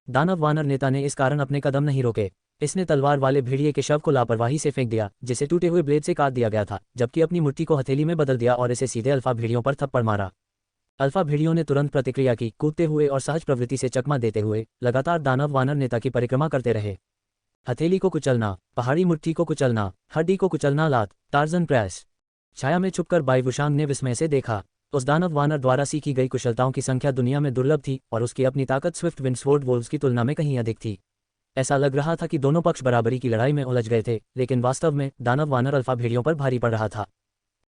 दानव वानर नेता ने इस कारण अपने कदम नहीं रोके। इसने तलवार वाले भेड़िए के शव को लापरवाही से फेंक दिया जिसे टूटे हुए ब्लेड से काट दिया गया था, जबकि अपनी मुट्ठी को हथेली में बदल दिया और इसे सीधे अल्फा भेड़ियों पर थप्पड़ मारा। अल्फा भेड़ियों ने तुरंत प्रतिक्रिया की, कूदते हुए और सहज प्रवृत्ति से चकमा देते हुए लगातार दानव वानर नेता की परिक्रमा करते रहे। हथेली को कुचलना, पहाड़ी मुट्ठी को कुचलना, हड्डी को कुचलना, लात, टार्जन प्रेस। छाया में छुपकर बाइवुशांग ने विस्मय से देखा। उस दानव वानर द्वारा सीखी गई कुशलताओं की संख्या दुनिया में दुर्लभ थी और उसकी अपनी ताकत स्विफ्ट विंडस्वॉर्ड वोल्व्स की तुलना में कहीं अधिक थी। ऐसा लग रहा था कि दोनों पक्ष बराबरी की लड़ाई में उलझ गए थे, लेकिन वास्तव में दानव वानर अल्फा भेड़ियों पर भारी पड़ रहा था।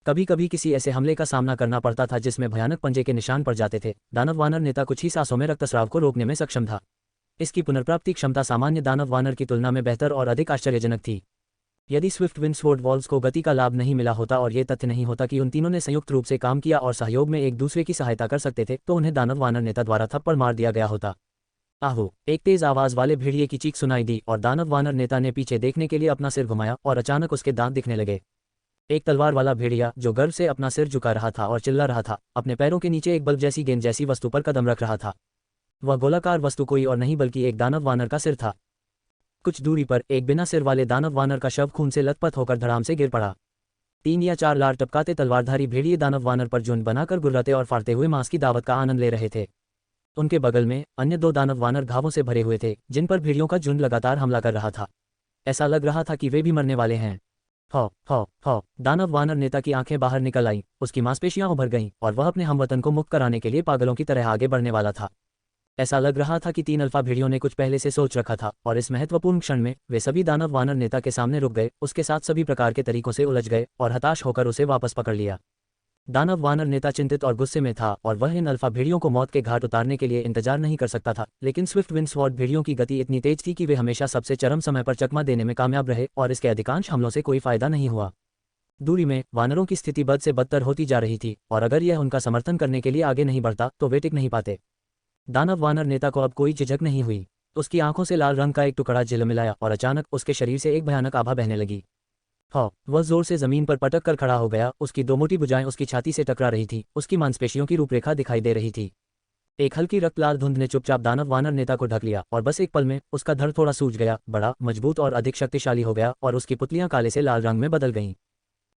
कभी कभी किसी ऐसे हमले का सामना करना पड़ता था जिसमें भयानक पंजे के निशान पड़ जाते थे। दानव वानर नेता कुछ ही सांसों में रक्तस्राव को रोकने में सक्षम था। इसकी पुनर्प्राप्ति क्षमता सामान्य दानव वानर की तुलना में बेहतर और अधिक आश्चर्यजनक थी। यदि स्विफ्ट विंड स्वॉर्ड वॉल्स को गति का लाभ नहीं मिला होता और ये तथ्य नहीं होता कि उन तीनों ने संयुक्त रूप से काम किया और सहयोग में एक दूसरे की सहायता कर सकते थे, तो उन्हें दानव वानर नेता द्वारा थप्पड़ मार दिया गया होता। आहो! एक तेज आवाज वाले भेड़िए की चीख सुनाई दी और दानव वानर नेता ने पीछे देखने के लिए अपना सिर घुमाया और अचानक उसके दांत दिखने लगे। एक तलवार वाला भेड़िया जो गर्व से अपना सिर झुका रहा था और चिल्ला रहा था, अपने पैरों के नीचे एक बल्ब जैसी गेंद जैसी वस्तु पर कदम रख रहा था। वह गोलाकार वस्तु कोई और नहीं बल्कि एक दानव वानर का सिर था। कुछ दूरी पर एक बिना सिर वाले दानव वानर का शव खून से लथपथ होकर धड़ाम से गिर पड़ा। 3 या 4 लार टपकाते तलवारधारी भेड़िए दानव वानर पर झुंड बनाकर गुर्राते और फाड़ते हुए मांस की दावत का आनंद ले रहे थे। उनके बगल में अन्य 2 दानव वानर घावों से भरे हुए थे, जिन पर भेड़ियों का झुंड लगातार हमला कर रहा था। ऐसा लग रहा था कि वे भी मरने वाले हैं। हौ दानव वानर नेता की आंखें बाहर निकल आईं, उसकी मांसपेशियां उभर गईं और वह अपने हमवतन को मुक्त कराने के लिए पागलों की तरह आगे बढ़ने वाला था। ऐसा लग रहा था कि 3 अल्फा भेड़ियों ने कुछ पहले से सोच रखा था और इस महत्वपूर्ण क्षण में वे सभी दानव वानर नेता के सामने रुक गए, उसके साथ सभी प्रकार के तरीकों से उलझ गए और हताश होकर उसे वापस पकड़ लिया। दानव वानर नेता चिंतित और गुस्से में था और वह इन अल्फा भेड़ियों को मौत के घाट उतारने के लिए इंतजार नहीं कर सकता था, लेकिन स्विफ्ट विंड स्वॉर्ड भेड़ियों की गति इतनी तेज थी कि वे हमेशा सबसे चरम समय पर चकमा देने में कामयाब रहे और इसके अधिकांश हमलों से कोई फायदा नहीं हुआ। दूरी में वानरों की स्थिति बद से बदतर होती जा रही थी और अगर यह उनका समर्थन करने के लिए आगे नहीं बढ़ता तो वे टिक नहीं पाते। दानव वानर नेता को अब कोई झिझक नहीं हुई। उसकी आंखों से लाल रंग का एक टुकड़ा झिलमिलाया और अचानक उसके शरीर से एक भयानक आभा बहने लगी। वह जोर से जमीन पर पटक कर खड़ा हो गया, उसकी 2 मोटी भुजाएं उसकी छाती से टकरा रही थी, उसकी मांसपेशियों की रूपरेखा दिखाई दे रही थी। एक हल्की रक्तलाल धुंध ने चुपचाप दानव वानर नेता को ढक लिया और बस एक पल में उसका धड़ थोड़ा सूज गया, बड़ा मजबूत और अधिक शक्तिशाली हो गया और उसकी पुतलियां काले से लाल रंग में बदल गईं।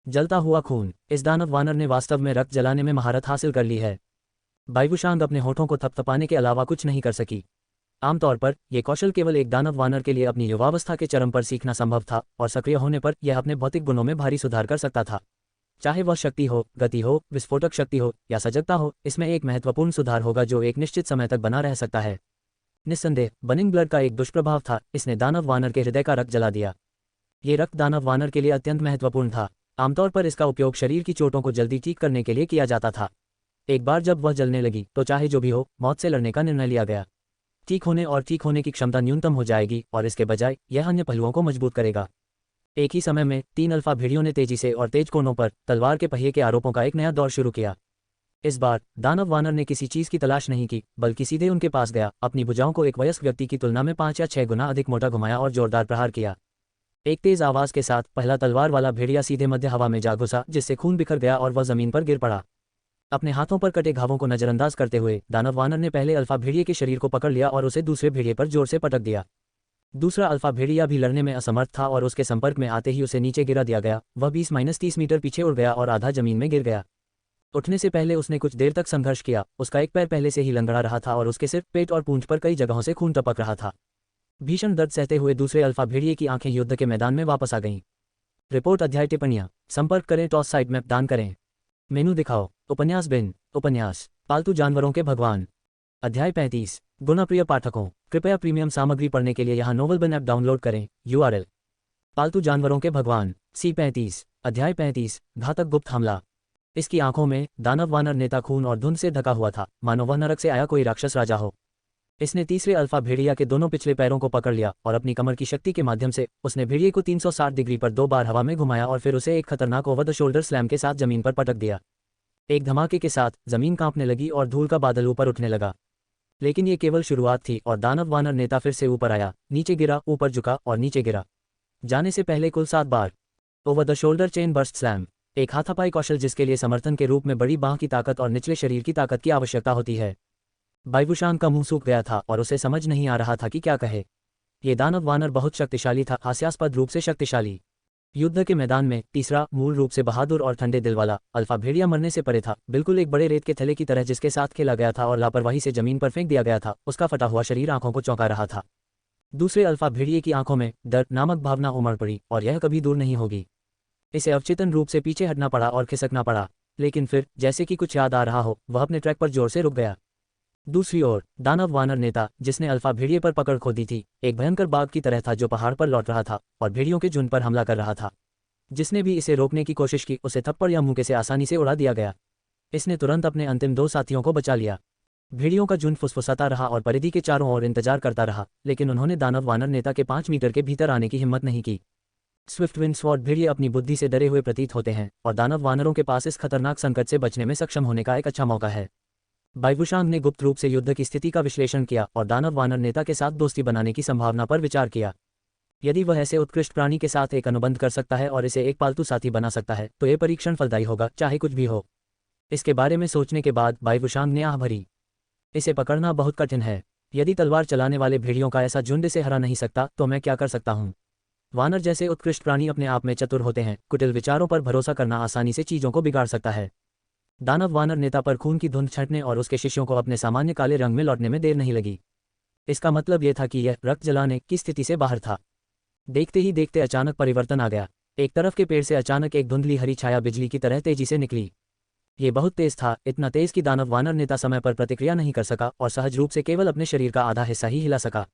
जलता हुआ खून। इस दानव वानर ने वास्तव में रक्त जलाने में महारत हासिल कर ली है। बाइवुशांग अपने होठों को थपथपाने के अलावा कुछ नहीं कर सकी। आमतौर पर यह कौशल केवल एक दानव वानर के लिए अपनी युवावस्था के चरम पर सीखना संभव था और सक्रिय होने पर यह अपने भौतिक गुणों में भारी सुधार कर सकता था। चाहे वह शक्ति हो, गति हो, विस्फोटक शक्ति हो या सजगता हो, इसमें एक महत्वपूर्ण सुधार होगा जो एक निश्चित समय तक बना रह सकता है। निस्संदेह बर्निंग ब्लड का एक दुष्प्रभाव था, इसने दानव वानर के हृदय का रक्त जला दिया। ये रक्त दानव वानर के लिए अत्यंत महत्वपूर्ण था। आमतौर पर इसका उपयोग शरीर की चोटों को जल्दी ठीक करने के लिए किया जाता था। एक बार जब वह जलने लगी तो चाहे जो भी हो, मौत से लड़ने का निर्णय लिया गया। ठीक होने की क्षमता न्यूनतम हो जाएगी और इसके बजाय यह अन्य पहलुओं को मजबूत करेगा। एक ही समय में 3 अल्फा भेड़ियों ने तेजी से और तेज कोनों पर तलवार के पहिए के आरोपों का एक नया दौर शुरू किया। इस बार दानव वानर ने किसी चीज की तलाश नहीं की, बल्कि सीधे उनके पास गया, अपनी भुजाओं को एक वयस्क व्यक्ति की तुलना में 5 या 6 गुना अधिक मोटा घुमाया और जोरदार प्रहार किया। एक तेज आवाज के साथ पहला तलवार वाला भेड़िया सीधे मध्य हवा में जा घुसा, जिससे खून बिखर गया और वह जमीन पर गिर पड़ा। अपने हाथों पर कटे घावों को नजरअंदाज करते हुए दानव वानर ने पहले अल्फा भेड़िए के शरीर को पकड़ लिया और उसे दूसरे भेड़िए पर जोर से पटक दिया। दूसरा अल्फा भेड़िया भी लड़ने में असमर्थ था और उसके संपर्क में आते ही उसे नीचे गिरा दिया गया। वह 20-30 मीटर पीछे उड़ गया और आधा जमीन में गिर गया। उठने से पहले उसने कुछ देर तक संघर्ष किया। उसका एक पैर पहले से ही लंगड़ा रहा था और उसके सिर, पेट और पूंछ पर कई जगहों से खून टपक रहा था। भीषण दर्द सहते हुए दूसरे अल्फा भेड़िए की आंखें युद्ध के मैदान में वापस आ गईं। रिपोर्ट अध्याय टिप्पणियां संपर्क करें, टॉस साइट मैप दान करें, मेनू दिखाओ, उपन्यास बिन, उपन्यास पालतू जानवरों के भगवान, अध्याय 35। गुणप्रिय पाठकों, कृपया प्रीमियम सामग्री पढ़ने के लिए यहाँ नोवेल बिन ऐप डाउनलोड करें। URL पालतू जानवरों के भगवान C35, अध्याय 35। घातक गुप्त हमला। इसकी आंखों में दानव वानर नेता खून और धुंध से ढका हुआ था, मानो वह नरक से आया कोई राक्षस राजा हो। इसने तीसरे अल्फा भेड़िया के दोनों पिछले पैरों को पकड़ लिया और अपनी कमर की शक्ति के माध्यम से उसने भेड़िए को 360 डिग्री पर 2 बार हवा में घुमाया और फिर उसे एक खतरनाक ओवर द शोल्डर स्लैम के साथ जमीन पर पटक दिया। एक धमाके के साथ जमीन कांपने लगी और धूल का बादल ऊपर उठने लगा। लेकिन ये केवल शुरुआत थी और दानव वानर नेता फिर से ऊपर आया, नीचे गिरा, ऊपर झुका और नीचे गिरा, जाने से पहले कुल 7 बार। Over the shoulder chain burst slam, एक हाथापाई कौशल जिसके लिए समर्थन के रूप में बड़ी बांह की ताकत और निचले शरीर की ताकत की आवश्यकता होती है। बाइवुशांग का मुंह सूख गया था और उसे समझ नहीं आ रहा था कि क्या कहे। ये दानव वानर बहुत शक्तिशाली था, हास्यास्पद रूप से शक्तिशाली। युद्ध के मैदान में तीसरा, मूल रूप से बहादुर और ठंडे दिल वाला अल्फा भेड़िया मरने से परे था, बिल्कुल एक बड़े रेत के थैले की तरह जिसके साथ खेला गया था और लापरवाही से जमीन पर फेंक दिया गया था। उसका फटा हुआ शरीर आंखों को चौंका रहा था। दूसरे अल्फा भेड़िए की आंखों में डर नामक भावना उमड़ पड़ी और यह कभी दूर नहीं होगी। इसे अवचेतन रूप से पीछे हटना पड़ा और खिसकना पड़ा, लेकिन फिर जैसे कि कुछ याद आ रहा हो, वह अपने ट्रैक पर जोर से रुक गया। दूसरी ओर दानव वानर नेता, जिसने अल्फा भेड़िए पर पकड़ खो दी थी, एक भयंकर बाघ की तरह था जो पहाड़ पर लौट रहा था और भेड़ियों के झुंड पर हमला कर रहा था। जिसने भी इसे रोकने की कोशिश की उसे थप्पड़ या मुक्के से आसानी से उड़ा दिया गया। इसने तुरंत अपने अंतिम 2 साथियों को बचा लिया। भेड़ियों का झुंड फुसफुसाता रहा और परिधि के चारों ओर इंतजार करता रहा, लेकिन उन्होंने दानव वानर नेता के 5 मीटर के भीतर आने की हिम्मत नहीं की। स्विफ्टविंड स्वॉर्ड भेड़िए अपनी बुद्धि से डरे हुए प्रतीत होते हैं और दानव वानरों के पास इस खतरनाक संकट से बचने में सक्षम होने का एक अच्छा मौका है। बाइवुशांग ने गुप्त रूप से युद्ध की स्थिति का विश्लेषण किया और दानव वानर नेता के साथ दोस्ती बनाने की संभावना पर विचार किया। यदि वह ऐसे उत्कृष्ट प्राणी के साथ एक अनुबंध कर सकता है और इसे एक पालतू साथी बना सकता है तो ये परीक्षण फलदायी होगा, चाहे कुछ भी हो। इसके बारे में सोचने के बाद बाइवुशांग ने आह भरी। इसे पकड़ना बहुत कठिन है। यदि तलवार चलाने वाले भेड़ियों का ऐसा झुंड इसे हरा नहीं सकता तो मैं क्या कर सकता हूँ। वानर जैसे उत्कृष्ट प्राणी अपने आप में चतुर होते हैं, कुटिल विचारों पर भरोसा करना आसानी से चीजों को बिगाड़ सकता है। दानव वानर नेता पर खून की धुंध छंटने और उसके शिष्यों को अपने सामान्य काले रंग में लौटने में देर नहीं लगी। इसका मतलब यह था कि यह रक्त जलाने की स्थिति से बाहर था। देखते ही देखते अचानक परिवर्तन आ गया। एक तरफ के पेड़ से अचानक एक धुंधली हरी छाया बिजली की तरह तेजी से निकली। ये बहुत तेज था, इतना तेज कि दानव वानर नेता समय पर प्रतिक्रिया नहीं कर सका और सहज रूप से केवल अपने शरीर का आधा हिस्सा ही हिला सका।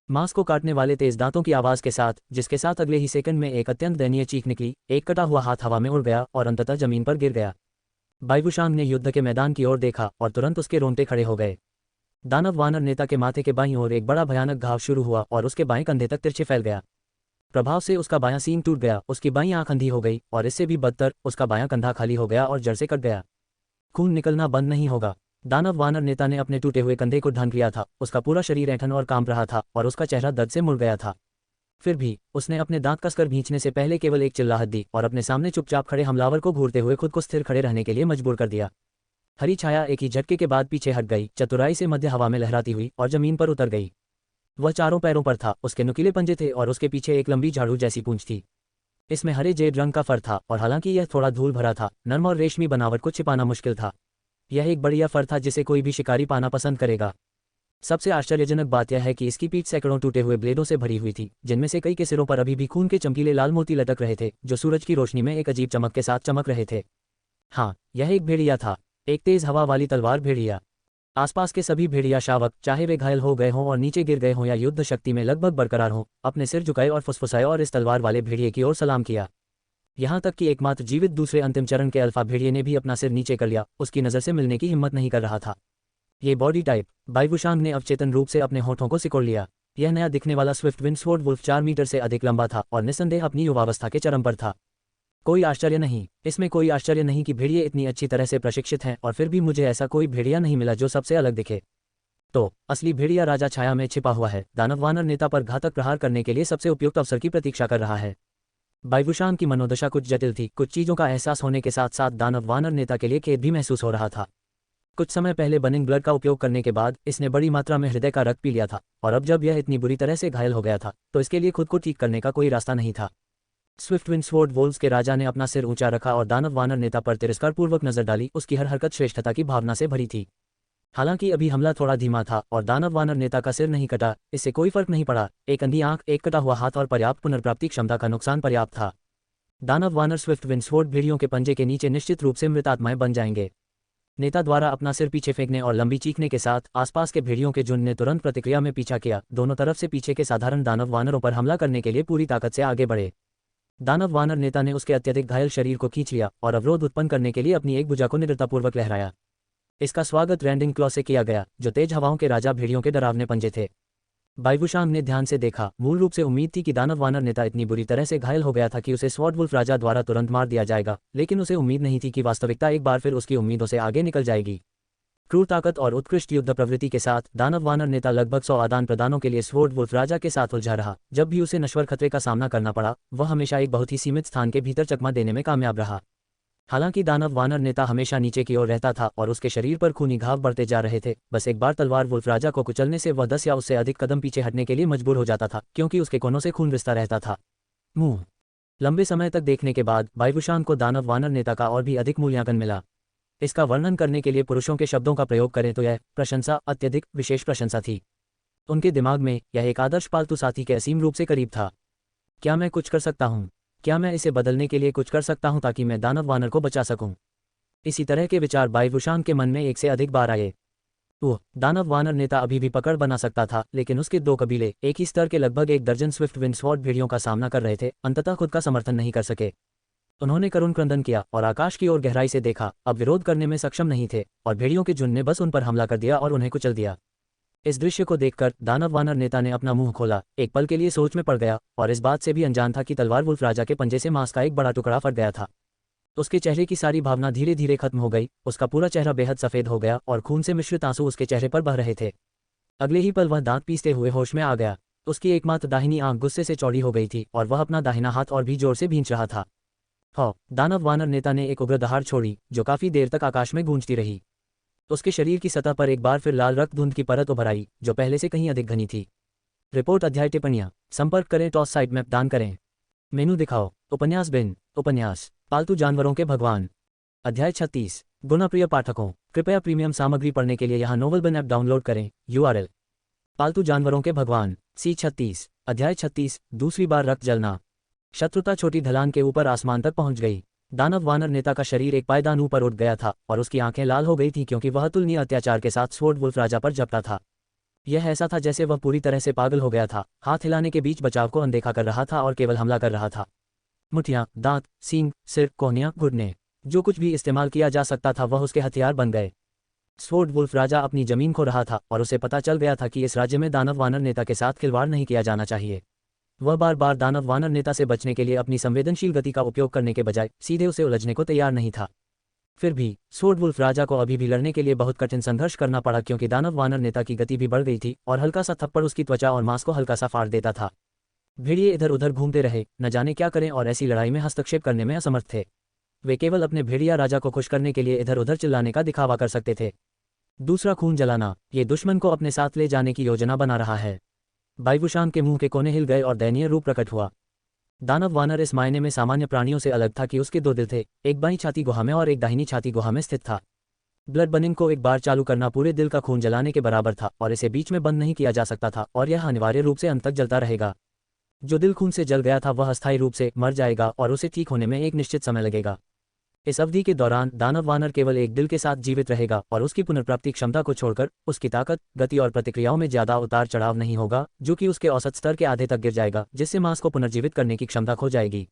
मांस को काटने वाले तेज दांतों की आवाज के साथ, जिसके साथ अगले ही सेकंड में एक अत्यंत दयनीय चीख निकली, एक कटा हुआ हाथ हवा में उड़ गया और अंततः जमीन पर गिर गया। बाइवुशांग ने युद्ध के मैदान की ओर देखा और तुरंत उसके रोंगटे खड़े हो गए। दानव वानर नेता के माथे के बाईं ओर एक बड़ा भयानक घाव शुरू हुआ और उसके बाएं कंधे तक तिरछे फैल गया। प्रभाव से उसका बायां सींग टूट गया, उसकी बाईं आंख अंधी हो गई और इससे भी बदतर उसका बायां कंधा खाली हो गया और जड़ से कट गया। खून निकलना बंद नहीं होगा। दानव वानर नेता ने अपने टूटे हुए कंधे को ढांक लिया था, उसका पूरा शरीर ऐंठन और कांप रहा था और उसका चेहरा दर्द से मुड़ गया था। फिर भी उसने अपने दांत कसकर भींचने से पहले केवल एक चिल्लाहट दी और अपने सामने चुपचाप खड़े हमलावर को घूरते हुए खुद को स्थिर खड़े रहने के लिए मजबूर कर दिया। हरी छाया एक ही झटके के बाद पीछे हट गई, चतुराई से मध्य हवा में लहराती हुई और जमीन पर उतर गई। वह चारों पैरों पर था, उसके नुकीले पंजे थे और उसके पीछे एक लंबी झाड़ू जैसी पूंछ थी। इसमें हरे जेड रंग का फर था और हालांकि यह थोड़ा धूल भरा था, नर्म और रेशमी बनावट को छिपाना मुश्किल था। यह एक बढ़िया फर था जिसे कोई भी शिकारी पाना पसंद करेगा। सबसे आश्चर्यजनक बात यह है कि इसकी पीठ सैकड़ों टूटे हुए ब्लेडों से भरी हुई थी, जिनमें से कई के सिरों पर अभी भी खून के चमकीले लाल मोती लटक रहे थे, जो सूरज की रोशनी में एक अजीब चमक के साथ चमक रहे थे। हाँ, यह एक भेड़िया था, एक तेज हवा वाली तलवार भेड़िया। आसपास के सभी भेड़िया शावक, चाहे वे घायल हो गए हों और नीचे गिर गए हों या युद्ध शक्ति में लगभग बरकरार हों, अपने सिर झुकाए और फुसफुसाए और इस तलवार वाले भेड़िए की ओर सलाम किया। यहाँ तक कि एकमात्र जीवित दूसरे अंतिम चरण के अल्फा भेड़िए ने भी अपना सिर नीचे कर लिया, उसकी नज़र से मिलने की हिम्मत नहीं कर रहा था। ये बॉडी टाइप। बाइवुशांग ने अवचेतन रूप से अपने होठों को सिकोड़ लिया। यह नया दिखने वाला स्विफ्टविंड स्वॉर्ड वुल्फ 4 मीटर से अधिक लंबा था और निस्संदेह अपनी युवावस्था के चरम पर था। कोई आश्चर्य नहीं, इसमें कोई आश्चर्य नहीं कि भेड़िए इतनी अच्छी तरह से प्रशिक्षित हैं और फिर भी मुझे ऐसा कोई भेड़िया नहीं मिला जो सबसे अलग दिखे। तो असली भेड़िया राजा छाया में छिपा हुआ है, दानव वानर नेता पर घातक प्रहार करने के लिए सबसे उपयुक्त अवसर की प्रतीक्षा कर रहा है। बाइवुशांग की मनोदशा कुछ जटिल थी। कुछ चीज़ों का एहसास होने के साथ साथ दानव वानर नेता के लिए खेद भी महसूस हो रहा था। कुछ समय पहले बर्निंग ब्लड का उपयोग करने के बाद इसने बड़ी मात्रा में हृदय का रक्त पी लिया था और अब जब यह इतनी बुरी तरह से घायल हो गया था तो इसके लिए खुद को ठीक करने का कोई रास्ता नहीं था। स्विफ्टविंड स्वॉर्ड वोल्व्स के राजा ने अपना सिर ऊंचा रखा और दानव वानर नेता पर तिरस्कारपूर्वक नजर डाली। उसकी हर हरकत श्रेष्ठता की भावना से भरी थी। हालांकि अभी हमला थोड़ा धीमा था और दानव वानर नेता का सिर नहीं कटा, इससे कोई फर्क नहीं पड़ा। एक अंधी आंख, एक कटा हुआ हाथ और पर्याप्त पुनर्प्राप्ति क्षमता का नुकसान पर्याप्त था। दानव वानर स्विफ्टविंड स्वॉर्ड भेड़ियों के पंजे के नीचे निश्चित रूप से मृत आत्माएं बन जाएंगे। नेता द्वारा अपना सिर पीछे फेंकने और लंबी चीखने के साथ आसपास के भेड़ियों के झुंड ने तुरंत प्रतिक्रिया में पीछा किया। दोनों तरफ से पीछे के साधारण दानव वानरों पर हमला करने के लिए पूरी ताकत से आगे बढ़े। दानव वानर नेता ने उसके अत्यधिक घायल शरीर को खींच लिया और अवरोध उत्पन्न करने के लिए अपनी एक भुजा को निडरतापूर्वक लहराया। इसका स्वागत रैंडिंग क्लॉ से किया गया, जो तेज हवाओं के राजा भेड़ियों के डरावने पंजे थे। बाइवुशांग ने ध्यान से देखा। मूल रूप से उम्मीद थी कि दानव वानर नेता इतनी बुरी तरह से घायल हो गया था कि उसे स्वॉर्ड वुल्फ राजा द्वारा तुरंत मार दिया जाएगा, लेकिन उसे उम्मीद नहीं थी कि वास्तविकता एक बार फिर उसकी उम्मीदों से आगे निकल जाएगी। क्रूर ताकत और उत्कृष्ट युद्ध प्रवृत्ति के साथ दानव वानर नेता लगभग 100 आदान प्रदानों के लिए स्वॉर्ड वुल्फ राजा के साथ उलझा रहा। जब भी उसे नश्वर खतरे का सामना करना पड़ा, वह हमेशा एक बहुत ही सीमित स्थान के भीतर चकमा देने में कामयाब रहा। हालांकि दानव वानर नेता हमेशा नीचे की ओर रहता था और उसके शरीर पर खूनी घाव बढ़ते जा रहे थे। बस एक बार तलवार वुल्फ राजा को कुचलने से वह 10 या उससे अधिक कदम पीछे हटने के लिए मजबूर हो जाता था, क्योंकि उसके कोनों से खून रिसता रहता था। मुंह। लंबे समय तक देखने के बाद बाइवुशांग को दानव वानर नेता का और भी अधिक मूल्यांकन मिला। इसका वर्णन करने के लिए पुरुषों के शब्दों का प्रयोग करें तो यह प्रशंसा, अत्यधिक विशेष प्रशंसा थी। उनके दिमाग में यह एक आदर्श पालतू साथी के असीम रूप से करीब था। क्या मैं कुछ कर सकता हूँ? क्या मैं इसे बदलने के लिए कुछ कर सकता हूँ ताकि मैं दानव वानर को बचा सकूं? इसी तरह के विचार बाइवुशांग के मन में एक से अधिक बार आए। दानव वानर नेता अभी भी पकड़ बना सकता था, लेकिन उसके 2 कबीले एक ही स्तर के लगभग 1 दर्जन स्विफ्टविंड स्वॉर्ड भेड़ियों का सामना कर रहे थे, अंततः खुद का समर्थन नहीं कर सके। उन्होंने करुण क्रंदन किया और आकाश की ओर गहराई से देखा। अब विरोध करने में सक्षम नहीं थे और भेड़ियों के झुंड ने बस उन पर हमला कर दिया और उन्हें कुचल दिया। इस दृश्य को देखकर दानव वानर नेता ने अपना मुंह खोला, एक पल के लिए सोच में पड़ गया और इस बात से भी अनजान था कि तलवार वुल्फ राजा के पंजे से मांस का एक बड़ा टुकड़ा फट गया था। उसके चेहरे की सारी भावना धीरे धीरे खत्म हो गई, उसका पूरा चेहरा बेहद सफेद हो गया और खून से मिश्रित आंसू उसके चेहरे पर बह रहे थे। अगले ही पल वह दांत पीसते हुए होश में आ गया। उसकी एकमात्र दाहिनी आंख गुस्से से चौड़ी हो गई थी और वह अपना दाहिना हाथ और भी जोर से भींच रहा था। दानव वानर नेता ने एक उग्र दहाड़ छोड़ी जो काफी देर तक आकाश में गूंजती रही। उसके शरीर की सतह पर एक बार फिर लाल रक्त धुंध की परत उभर आई जो पहले से कहीं अधिक घनी थी। रिपोर्ट अध्याय टिप्पणियां संपर्क करें टॉस साइट मैप दान करें मेनू दिखाओ उपन्यास बिन उपन्यास पालतू जानवरों के भगवान अध्याय 36 गुणप्रिय पाठकों कृपया प्रीमियम सामग्री पढ़ने के लिए यहाँ नोवेल बिन ऐप डाउनलोड करें URL पालतू जानवरों के भगवान C36 अध्याय 36 दूसरी बार रक्त जलना। शत्रुता छोटी ढलान के ऊपर आसमान तक पहुंच गई। दानव वानर नेता का शरीर एक पायदान ऊपर उठ गया था और उसकी आंखें लाल हो गई थीं क्योंकि वह अतुलनीय अत्याचार के साथ स्वॉर्ड वुल्फ राजा पर झपटा था। यह ऐसा था जैसे वह पूरी तरह से पागल हो गया था, हाथ हिलाने के बीच बचाव को अनदेखा कर रहा था और केवल हमला कर रहा था। मुठियां, दांत, सींग, सिर, कोहनियां, घुटने, जो कुछ भी इस्तेमाल किया जा सकता था वह उसके हथियार बन गए। स्वॉर्ड वुल्फ राजा अपनी जमीन खो रहा था और उसे पता चल गया था कि इस राज्य में दानव वानर नेता के साथ खिलवाड़ नहीं किया जाना चाहिए। वह बार बार दानव वानर नेता से बचने के लिए अपनी संवेदनशील गति का उपयोग करने के बजाय सीधे उसे उलझने को तैयार नहीं था। फिर भी स्वॉर्ड वुल्फ राजा को अभी भी लड़ने के लिए बहुत कठिन संघर्ष करना पड़ा क्योंकि दानव वानर नेता की गति भी बढ़ गई थी और हल्का सा थप्पड़ उसकी त्वचा और मांस को हल्का सा फाड़ देता था। भेड़िए इधर उधर घूमते रहे, न जाने क्या करें और ऐसी लड़ाई में हस्तक्षेप करने में असमर्थ थे। वे केवल अपने भेड़िया राजा को खुश करने के लिए इधर उधर चिल्लाने का दिखावा कर सकते थे। दूसरा खून जलाना, ये दुश्मन को अपने साथ ले जाने की योजना बना रहा है। बाइवुशान के मुंह के कोने हिल गए और दयनीय रूप प्रकट हुआ। दानव वानर इस मायने में सामान्य प्राणियों से अलग था कि उसके दो दिल थे, एक बाईं छाती गुहा में और एक दाहिनी छाती गुहा में स्थित था। ब्लड बनिंग को एक बार चालू करना पूरे दिल का खून जलाने के बराबर था और इसे बीच में बंद नहीं किया जा सकता था और यह अनिवार्य रूप से अंत तक जलता रहेगा। जो दिल खून से जल गया था वह अस्थायी रूप से मर जाएगा और उसे ठीक होने में एक निश्चित समय लगेगा। इस अवधि के दौरान दानव वानर केवल एक दिल के साथ जीवित रहेगा और उसकी पुनर्प्राप्ति क्षमता को छोड़कर उसकी ताकत, गति और प्रतिक्रियाओं में ज्यादा उतार चढ़ाव नहीं होगा, जो कि उसके औसत स्तर के आधे तक गिर जाएगा, जिससे मांस को पुनर्जीवित करने की क्षमता खो जाएगी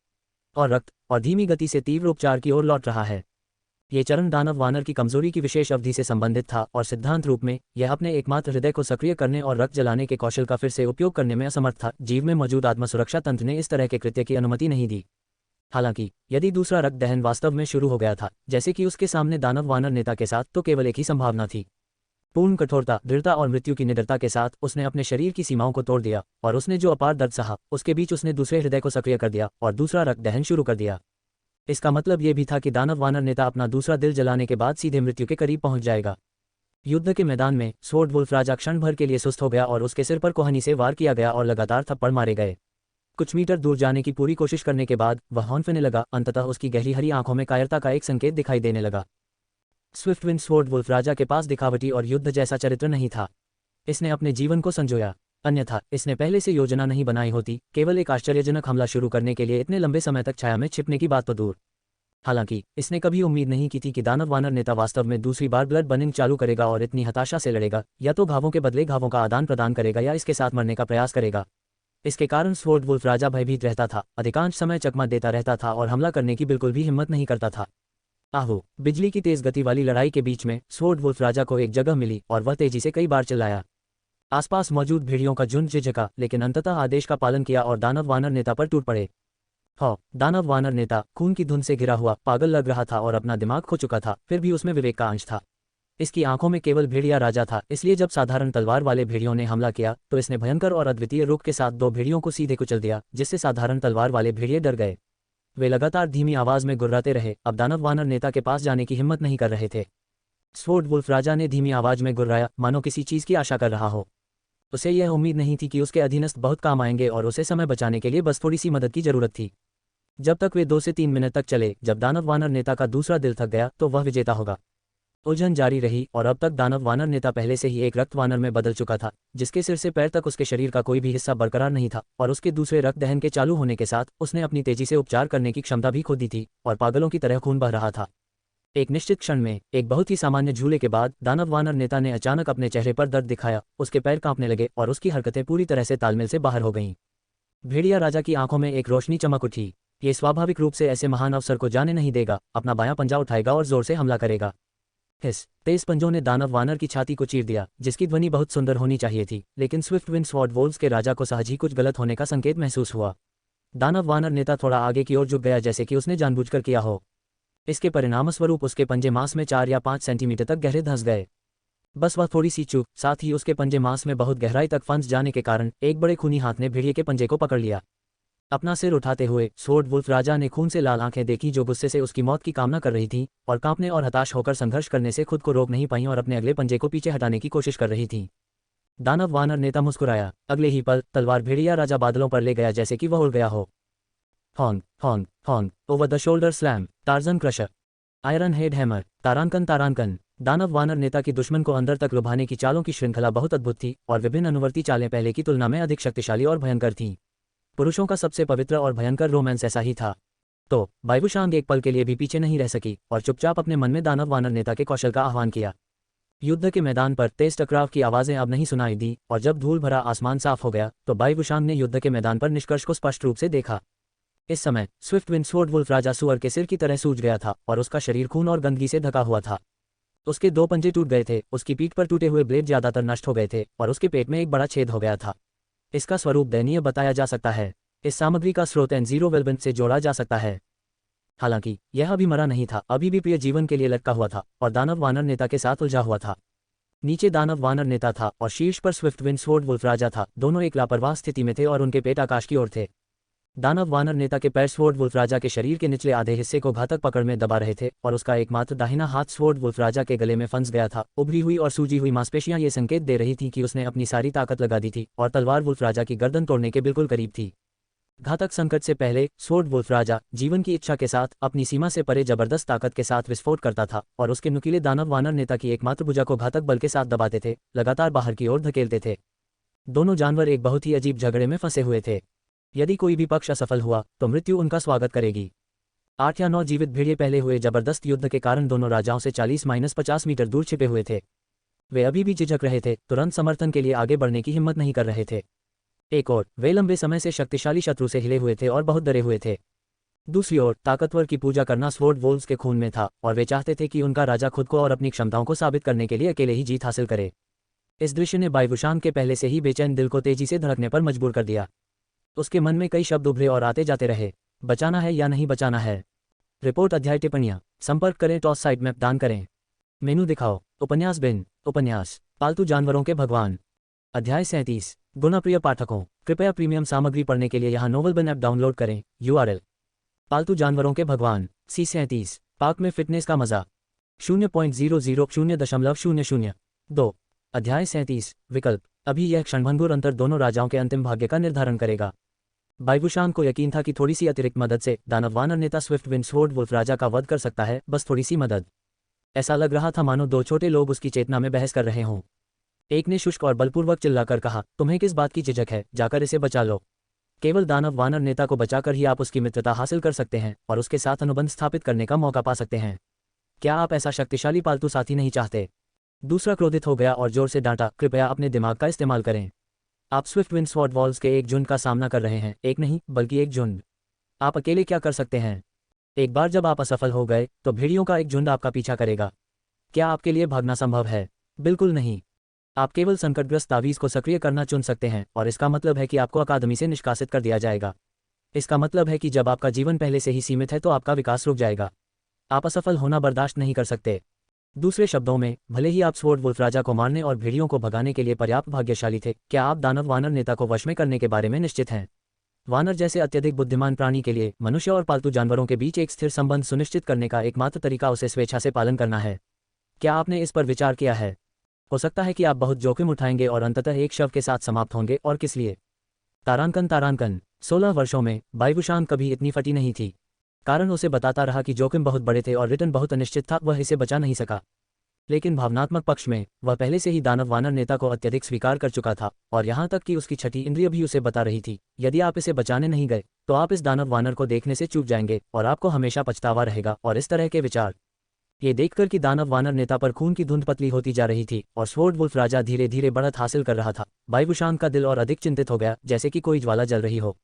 और रक्त और धीमी गति से तीव्र उपचार की ओर लौट रहा है। ये चरण दानव वानर की कमजोरी की विशेष अवधि से संबंधित था और सिद्धांत रूप में यह अपने एकमात्र हृदय को सक्रिय करने और रक्त जलाने के कौशल का फिर से उपयोग करने में असमर्थ था। जीव में मौजूद आत्मसुरक्षा तंत्र ने इस तरह के कृत्य की अनुमति नहीं दी। हालांकि यदि दूसरा रक्त दहन वास्तव में शुरू हो गया था, जैसे कि उसके सामने दानव वानर नेता के साथ, तो केवल एक ही संभावना थी। पूर्ण कठोरता, दृढ़ता और मृत्यु की निडरता के साथ उसने अपने शरीर की सीमाओं को तोड़ दिया और उसने जो अपार दर्द सहा उसके बीच उसने दूसरे हृदय को सक्रिय कर दिया और दूसरा रक्त दहन शुरू कर दिया। इसका मतलब यह भी था कि दानव वानर नेता अपना दूसरा दिल जलाने के बाद सीधे मृत्यु के करीब पहुंच जाएगा। युद्ध के मैदान में स्वॉर्ड वुल्फ राजा क्षण भर के लिए सुस्त हो गया और उसके सिर पर कोहनी से वार किया गया और लगातार थप्पड़ मारे गए। कुछ मीटर दूर जाने की पूरी कोशिश करने के बाद वह हॉर्न लगा। अंततः उसकी गहरी हरी आंखों में कायरता का एक संकेत दिखाई देने लगा। स्विफ्टविंड स्वॉर्ड वुल्फ राजा के पास दिखावटी और युद्ध जैसा चरित्र नहीं था। इसने अपने जीवन को संजोया, अन्यथा इसने पहले से योजना नहीं बनाई होती। केवल एक आश्चर्यजनक हमला शुरू करने के लिए इतने लंबे समय तक छाया में छिपने की बात तो दूर। हालांकि इसने कभी उम्मीद नहीं की थी कि दानव वानर नेता वास्तव में दूसरी बार ब्लड बनिंग चालू करेगा और इतनी हताशा से लड़ेगा, या तो घावों के बदले घावों का आदान प्रदान करेगा या इसके साथ मरने का प्रयास करेगा। इसके कारण स्वॉर्ड वुल्फ राजा भयभीत रहता था, अधिकांश समय चकमा देता रहता था और हमला करने की बिल्कुल भी हिम्मत नहीं करता था। आहो, बिजली की तेज गति वाली लड़ाई के बीच में स्वॉर्ड वुल्फ राजा को एक जगह मिली और वह तेजी से कई बार चिल्लाया। आसपास मौजूद भेड़ियों का झुंड झिझका, लेकिन अंततः आदेश का पालन किया और दानव वानर नेता पर टूट पड़े। दानव वानर नेता खून की धुंध से घिरा हुआ पागल लग रहा था और अपना दिमाग खो चुका था, फिर भी उसमें विवेक का अंश था। इसकी आंखों में केवल भेड़िया राजा था, इसलिए जब साधारण तलवार वाले भेड़ियों ने हमला किया तो इसने भयंकर और अद्वितीय रुख के साथ दो भेड़ियों को सीधे कुचल दिया, जिससे साधारण तलवार वाले भेड़िए डर गए। वे लगातार धीमी आवाज में गुर्राते रहे, अब दानव वानर नेता के पास जाने की हिम्मत नहीं कर रहे थे। स्वॉर्ड वुल्फ राजा ने धीमी आवाज में गुर्राया, मानो किसी चीज की आशा कर रहा हो। उसे यह उम्मीद नहीं थी कि उसके अधीनस्थ बहुत काम आएंगे और उसे समय बचाने के लिए बस थोड़ी सी मदद की जरूरत थी। जब तक वे 2 से 3 मिनट तक चले, जब दानव वानर नेता का दूसरा दिल थक गया तो वह विजेता होगा। उलझन जारी रही और अब तक दानव वानर नेता पहले से ही एक रक्त वानर में बदल चुका था, जिसके सिर से पैर तक उसके शरीर का कोई भी हिस्सा बरकरार नहीं था, और उसके दूसरे रक्त दहन के चालू होने के साथ उसने अपनी तेजी से उपचार करने की क्षमता भी खो दी थी और पागलों की तरह खून बह रहा था। एक निश्चित क्षण में, एक बहुत ही सामान्य झूले के बाद, दानव वानर नेता ने अचानक अपने चेहरे पर दर्द दिखाया। उसके पैर कांपने लगे और उसकी हरकतें पूरी तरह से तालमेल से बाहर हो गईं। भेड़िया राजा की आंखों में एक रोशनी चमक उठी। ये स्वाभाविक रूप से ऐसे महान अवसर को जाने नहीं देगा, अपना बायां पंजा उठाएगा और जोर से हमला करेगा। हिस तेज पंजों ने दानव वानर की छाती को चीर दिया, जिसकी ध्वनि बहुत सुंदर होनी चाहिए थी, लेकिन स्विफ्ट विंड स्वॉर्ड वोल्व्स के राजा को सहज ही कुछ गलत होने का संकेत महसूस हुआ। दानव वानर नेता थोड़ा आगे की ओर झुक गया, जैसे कि उसने जानबूझकर किया हो। इसके परिणामस्वरूप उसके पंजे मांस में 4 या 5 सेंटीमीटर तक गहरे धंस गए। बस वह थोड़ी सी चूक, साथ ही उसके पंजे मांस में बहुत गहराई तक फंस जाने के कारण एक बड़े खूनी हाथ ने भेड़िए के पंजे को पकड़ लिया। अपना सिर उठाते हुए स्वॉर्ड वुल्फ राजा ने खून से लाल आंखें देखी, जो गुस्से से उसकी मौत की कामना कर रही थी और कांपने और हताश होकर संघर्ष करने से खुद को रोक नहीं पाई और अपने अगले पंजे को पीछे हटाने की कोशिश कर रही थी। दानव वानर नेता मुस्कुराया। अगले ही पल तलवार भेड़िया राजा बादलों पर ले गया, जैसे कि वह उड़ गया हो। हॉन्ग हॉन्ग हॉन्ग, over the shoulder slam, Tarzan crusher, iron head hammer, तारांकन तारांकन। दानव वानर नेता की दुश्मन को अंदर तक लुभाने की चालों की श्रृंखला बहुत अद्भुत थी और विभिन्न अनुवर्ती चालें पहले की तुलना में अधिक शक्तिशाली और भयंकर थीं। पुरुषों का सबसे पवित्र और भयंकर रोमांस ऐसा ही था। तो बाइवुशांग एक पल के लिए भी पीछे नहीं रह सकी और चुपचाप अपने मन में दानव वानर नेता के कौशल का आह्वान किया। युद्ध के मैदान पर तेज टकराव की आवाजें अब नहीं सुनाई दी और जब धूल भरा आसमान साफ हो गया तो बाइवुशांग ने युद्ध के मैदान पर निष्कर्ष को स्पष्ट रूप से देखा। इस समय स्विफ्ट विंड स्वॉर्ड वुल्फ राजा सुअर के सिर की तरह सूज गया था और उसका शरीर खून और गंदगी से ढका हुआ था। उसके 2 पंजे टूट गए थे, उसकी पीठ पर टूटे हुए ब्लेड ज्यादातर नष्ट हो गए थे और उसके पेट में एक बड़ा छेद हो गया था। इसका स्वरूप दयनीय बताया जा सकता है। इस सामग्री का स्रोत N0 वेलबेंट से जोड़ा जा सकता है। हालांकि यह अभी मरा नहीं था, अभी भी प्रिय जीवन के लिए लटका हुआ था और दानव वानर नेता के साथ उलझा हुआ था। नीचे दानव वानर नेता था और शीर्ष पर स्विफ्ट विंड स्वॉर्ड वुल्फ राजा था। दोनों एक लापरवाह स्थिति में थे और उनके पेट आकाश की ओर थे। दानव वानर नेता के पैर स्वॉर्ड वुल्फ राजा के शरीर के निचले आधे हिस्से को घातक पकड़ में दबा रहे थे और उसका एकमात्र दाहिना हाथ स्वॉर्ड वुल्फ राजा के गले में फंस गया था। उभरी हुई और सूजी हुई मांसपेशियां ये संकेत दे रही थीं कि उसने अपनी सारी ताकत लगा दी थी और तलवार वुल्फ राजा की गर्दन तोड़ने के बिल्कुल करीब थी। घातक संकट से पहले स्वॉर्ड वुल्फ राजा जीवन की इच्छा के साथ अपनी सीमा से परे जबरदस्त ताकत के साथ विस्फोट करता था और उसके नुकीले दानव वानर नेता की एकमात्र भुजा को घातक बल के साथ दबाते थे, लगातार बाहर की ओर धकेलते थे। दोनों जानवर एक बहुत ही अजीब झगड़े में फंसे हुए थे। यदि कोई भी पक्ष असफल हुआ तो मृत्यु उनका स्वागत करेगी। 8 या 9 जीवित भेड़िए पहले हुए जबरदस्त युद्ध के कारण दोनों राजाओं से 40-50 मीटर दूर छिपे हुए थे। वे अभी भी झिझक रहे थे, तुरंत समर्थन के लिए आगे बढ़ने की हिम्मत नहीं कर रहे थे। एक ओर वे लंबे समय से शक्तिशाली शत्रु से हिले हुए थे और बहुत डरे हुए थे। दूसरी ओर ताकतवर की पूजा करना स्वॉर्ड वोल्व्स के खून में था और वे चाहते थे कि उनका राजा खुद को और अपनी क्षमताओं को साबित करने के लिए अकेले ही जीत हासिल करे। इस दृश्य ने बाइवुशांग के पहले से ही बेचैन दिल को तेजी से धड़कने पर मजबूर कर दिया। उसके मन में कई शब्द उभरे और आते जाते रहे। बचाना है या नहीं बचाना है? रिपोर्ट, अध्याय, टिप्पणियां। संपर्क करें, टॉस साइट मैप दान करें। मेनू दिखाओ। उपन्यास बिन। उपन्यास पालतू जानवरों के भगवान। अध्याय 37। गुणप्रिय पाठकों, कृपया प्रीमियम सामग्री पढ़ने के लिए यहाँ नोवेल बिन ऐप डाउनलोड करें। URL: पालतू जानवरों के भगवान। C37। पार्क में फिटनेस का मजा। 0.002। अध्याय 37। विकल्प: अभी यह क्षणभंगुर अंतर दोनों राजाओं के अंतिम भाग्य का निर्धारण करेगा। बाइवुशांग को यकीन था कि थोड़ी सी अतिरिक्त मदद से दानव वानर नेता स्विफ्ट विंड स्वॉर्ड वुल्फ राजा का वध कर सकता है, बस थोड़ी सी मदद। ऐसा लग रहा था मानो 2 छोटे लोग उसकी चेतना में बहस कर रहे हों। एक ने शुष्क और बलपूर्वक चिल्लाकर कहा, तुम्हें किस बात की झिझक है, जाकर इसे बचा लो। केवल दानव वानर नेता को बचाकर ही आप उसकी मित्रता हासिल कर सकते हैं और उसके साथ अनुबंध स्थापित करने का मौका पा सकते हैं। क्या आप ऐसा शक्तिशाली पालतू साथी नहीं चाहते? दूसरा क्रोधित हो गया और जोर से डांटा, कृपया अपने दिमाग का इस्तेमाल करें। आप स्विफ्ट विंड स्वॉर्ड वॉल्व्स के एक झुंड का सामना कर रहे हैं, एक नहीं बल्कि एक झुंड। आप अकेले क्या कर सकते हैं? एक बार जब आप असफल हो गए तो भेड़ियों का एक झुंड आपका पीछा करेगा। क्या आपके लिए भागना संभव है? बिल्कुल नहीं। आप केवल संकटग्रस्त तावीज़ को सक्रिय करना चुन सकते हैं और इसका मतलब है कि आपको अकादमी से निष्कासित कर दिया जाएगा। इसका मतलब है कि जब आपका जीवन पहले से ही सीमित है तो आपका विकास रुक जाएगा। आप असफल होना बर्दाश्त नहीं कर सकते। दूसरे शब्दों में, भले ही आप स्वॉर्ड वुल्फ राजा को मारने और भेड़ियों को भगाने के लिए पर्याप्त भाग्यशाली थे, क्या आप दानव वानर नेता को वश में करने के बारे में निश्चित हैं? वानर जैसे अत्यधिक बुद्धिमान प्राणी के लिए मनुष्य और पालतू जानवरों के बीच एक स्थिर संबंध सुनिश्चित करने का एकमात्र तरीका उसे स्वेच्छा से पालन करना है। क्या आपने इस पर विचार किया है? हो सकता है कि आप बहुत जोखिम उठाएंगे और अंततः एक शव के साथ समाप्त होंगे, और किस लिए? तारांकन 16 वर्षों में बाइवुशांग कभी इतनी फटी नहीं थी। कारण उसे बताता रहा कि जोखिम बहुत बड़े थे और रिटर्न बहुत अनिश्चित था, वह इसे बचा नहीं सका। लेकिन भावनात्मक पक्ष में वह पहले से ही दानव वानर नेता को अत्यधिक स्वीकार कर चुका था और यहाँ तक कि उसकी छठी इंद्रिय भी उसे बता रही थी, यदि आप इसे बचाने नहीं गए तो आप इस दानव वानर को देखने से चूक जाएंगे और आपको हमेशा पछतावा रहेगा। और इस तरह के विचार ये देखकर कि दानव वानर नेता पर खून की धुंध पतली होती जा रही थी और स्वॉर्ड वुल्फ राजा धीरे धीरे बढ़त हासिल कर रहा था, बाइवुशांग का दिल और अधिक चिंतित हो गया, जैसे कि कोई ज्वाला जल रही हो।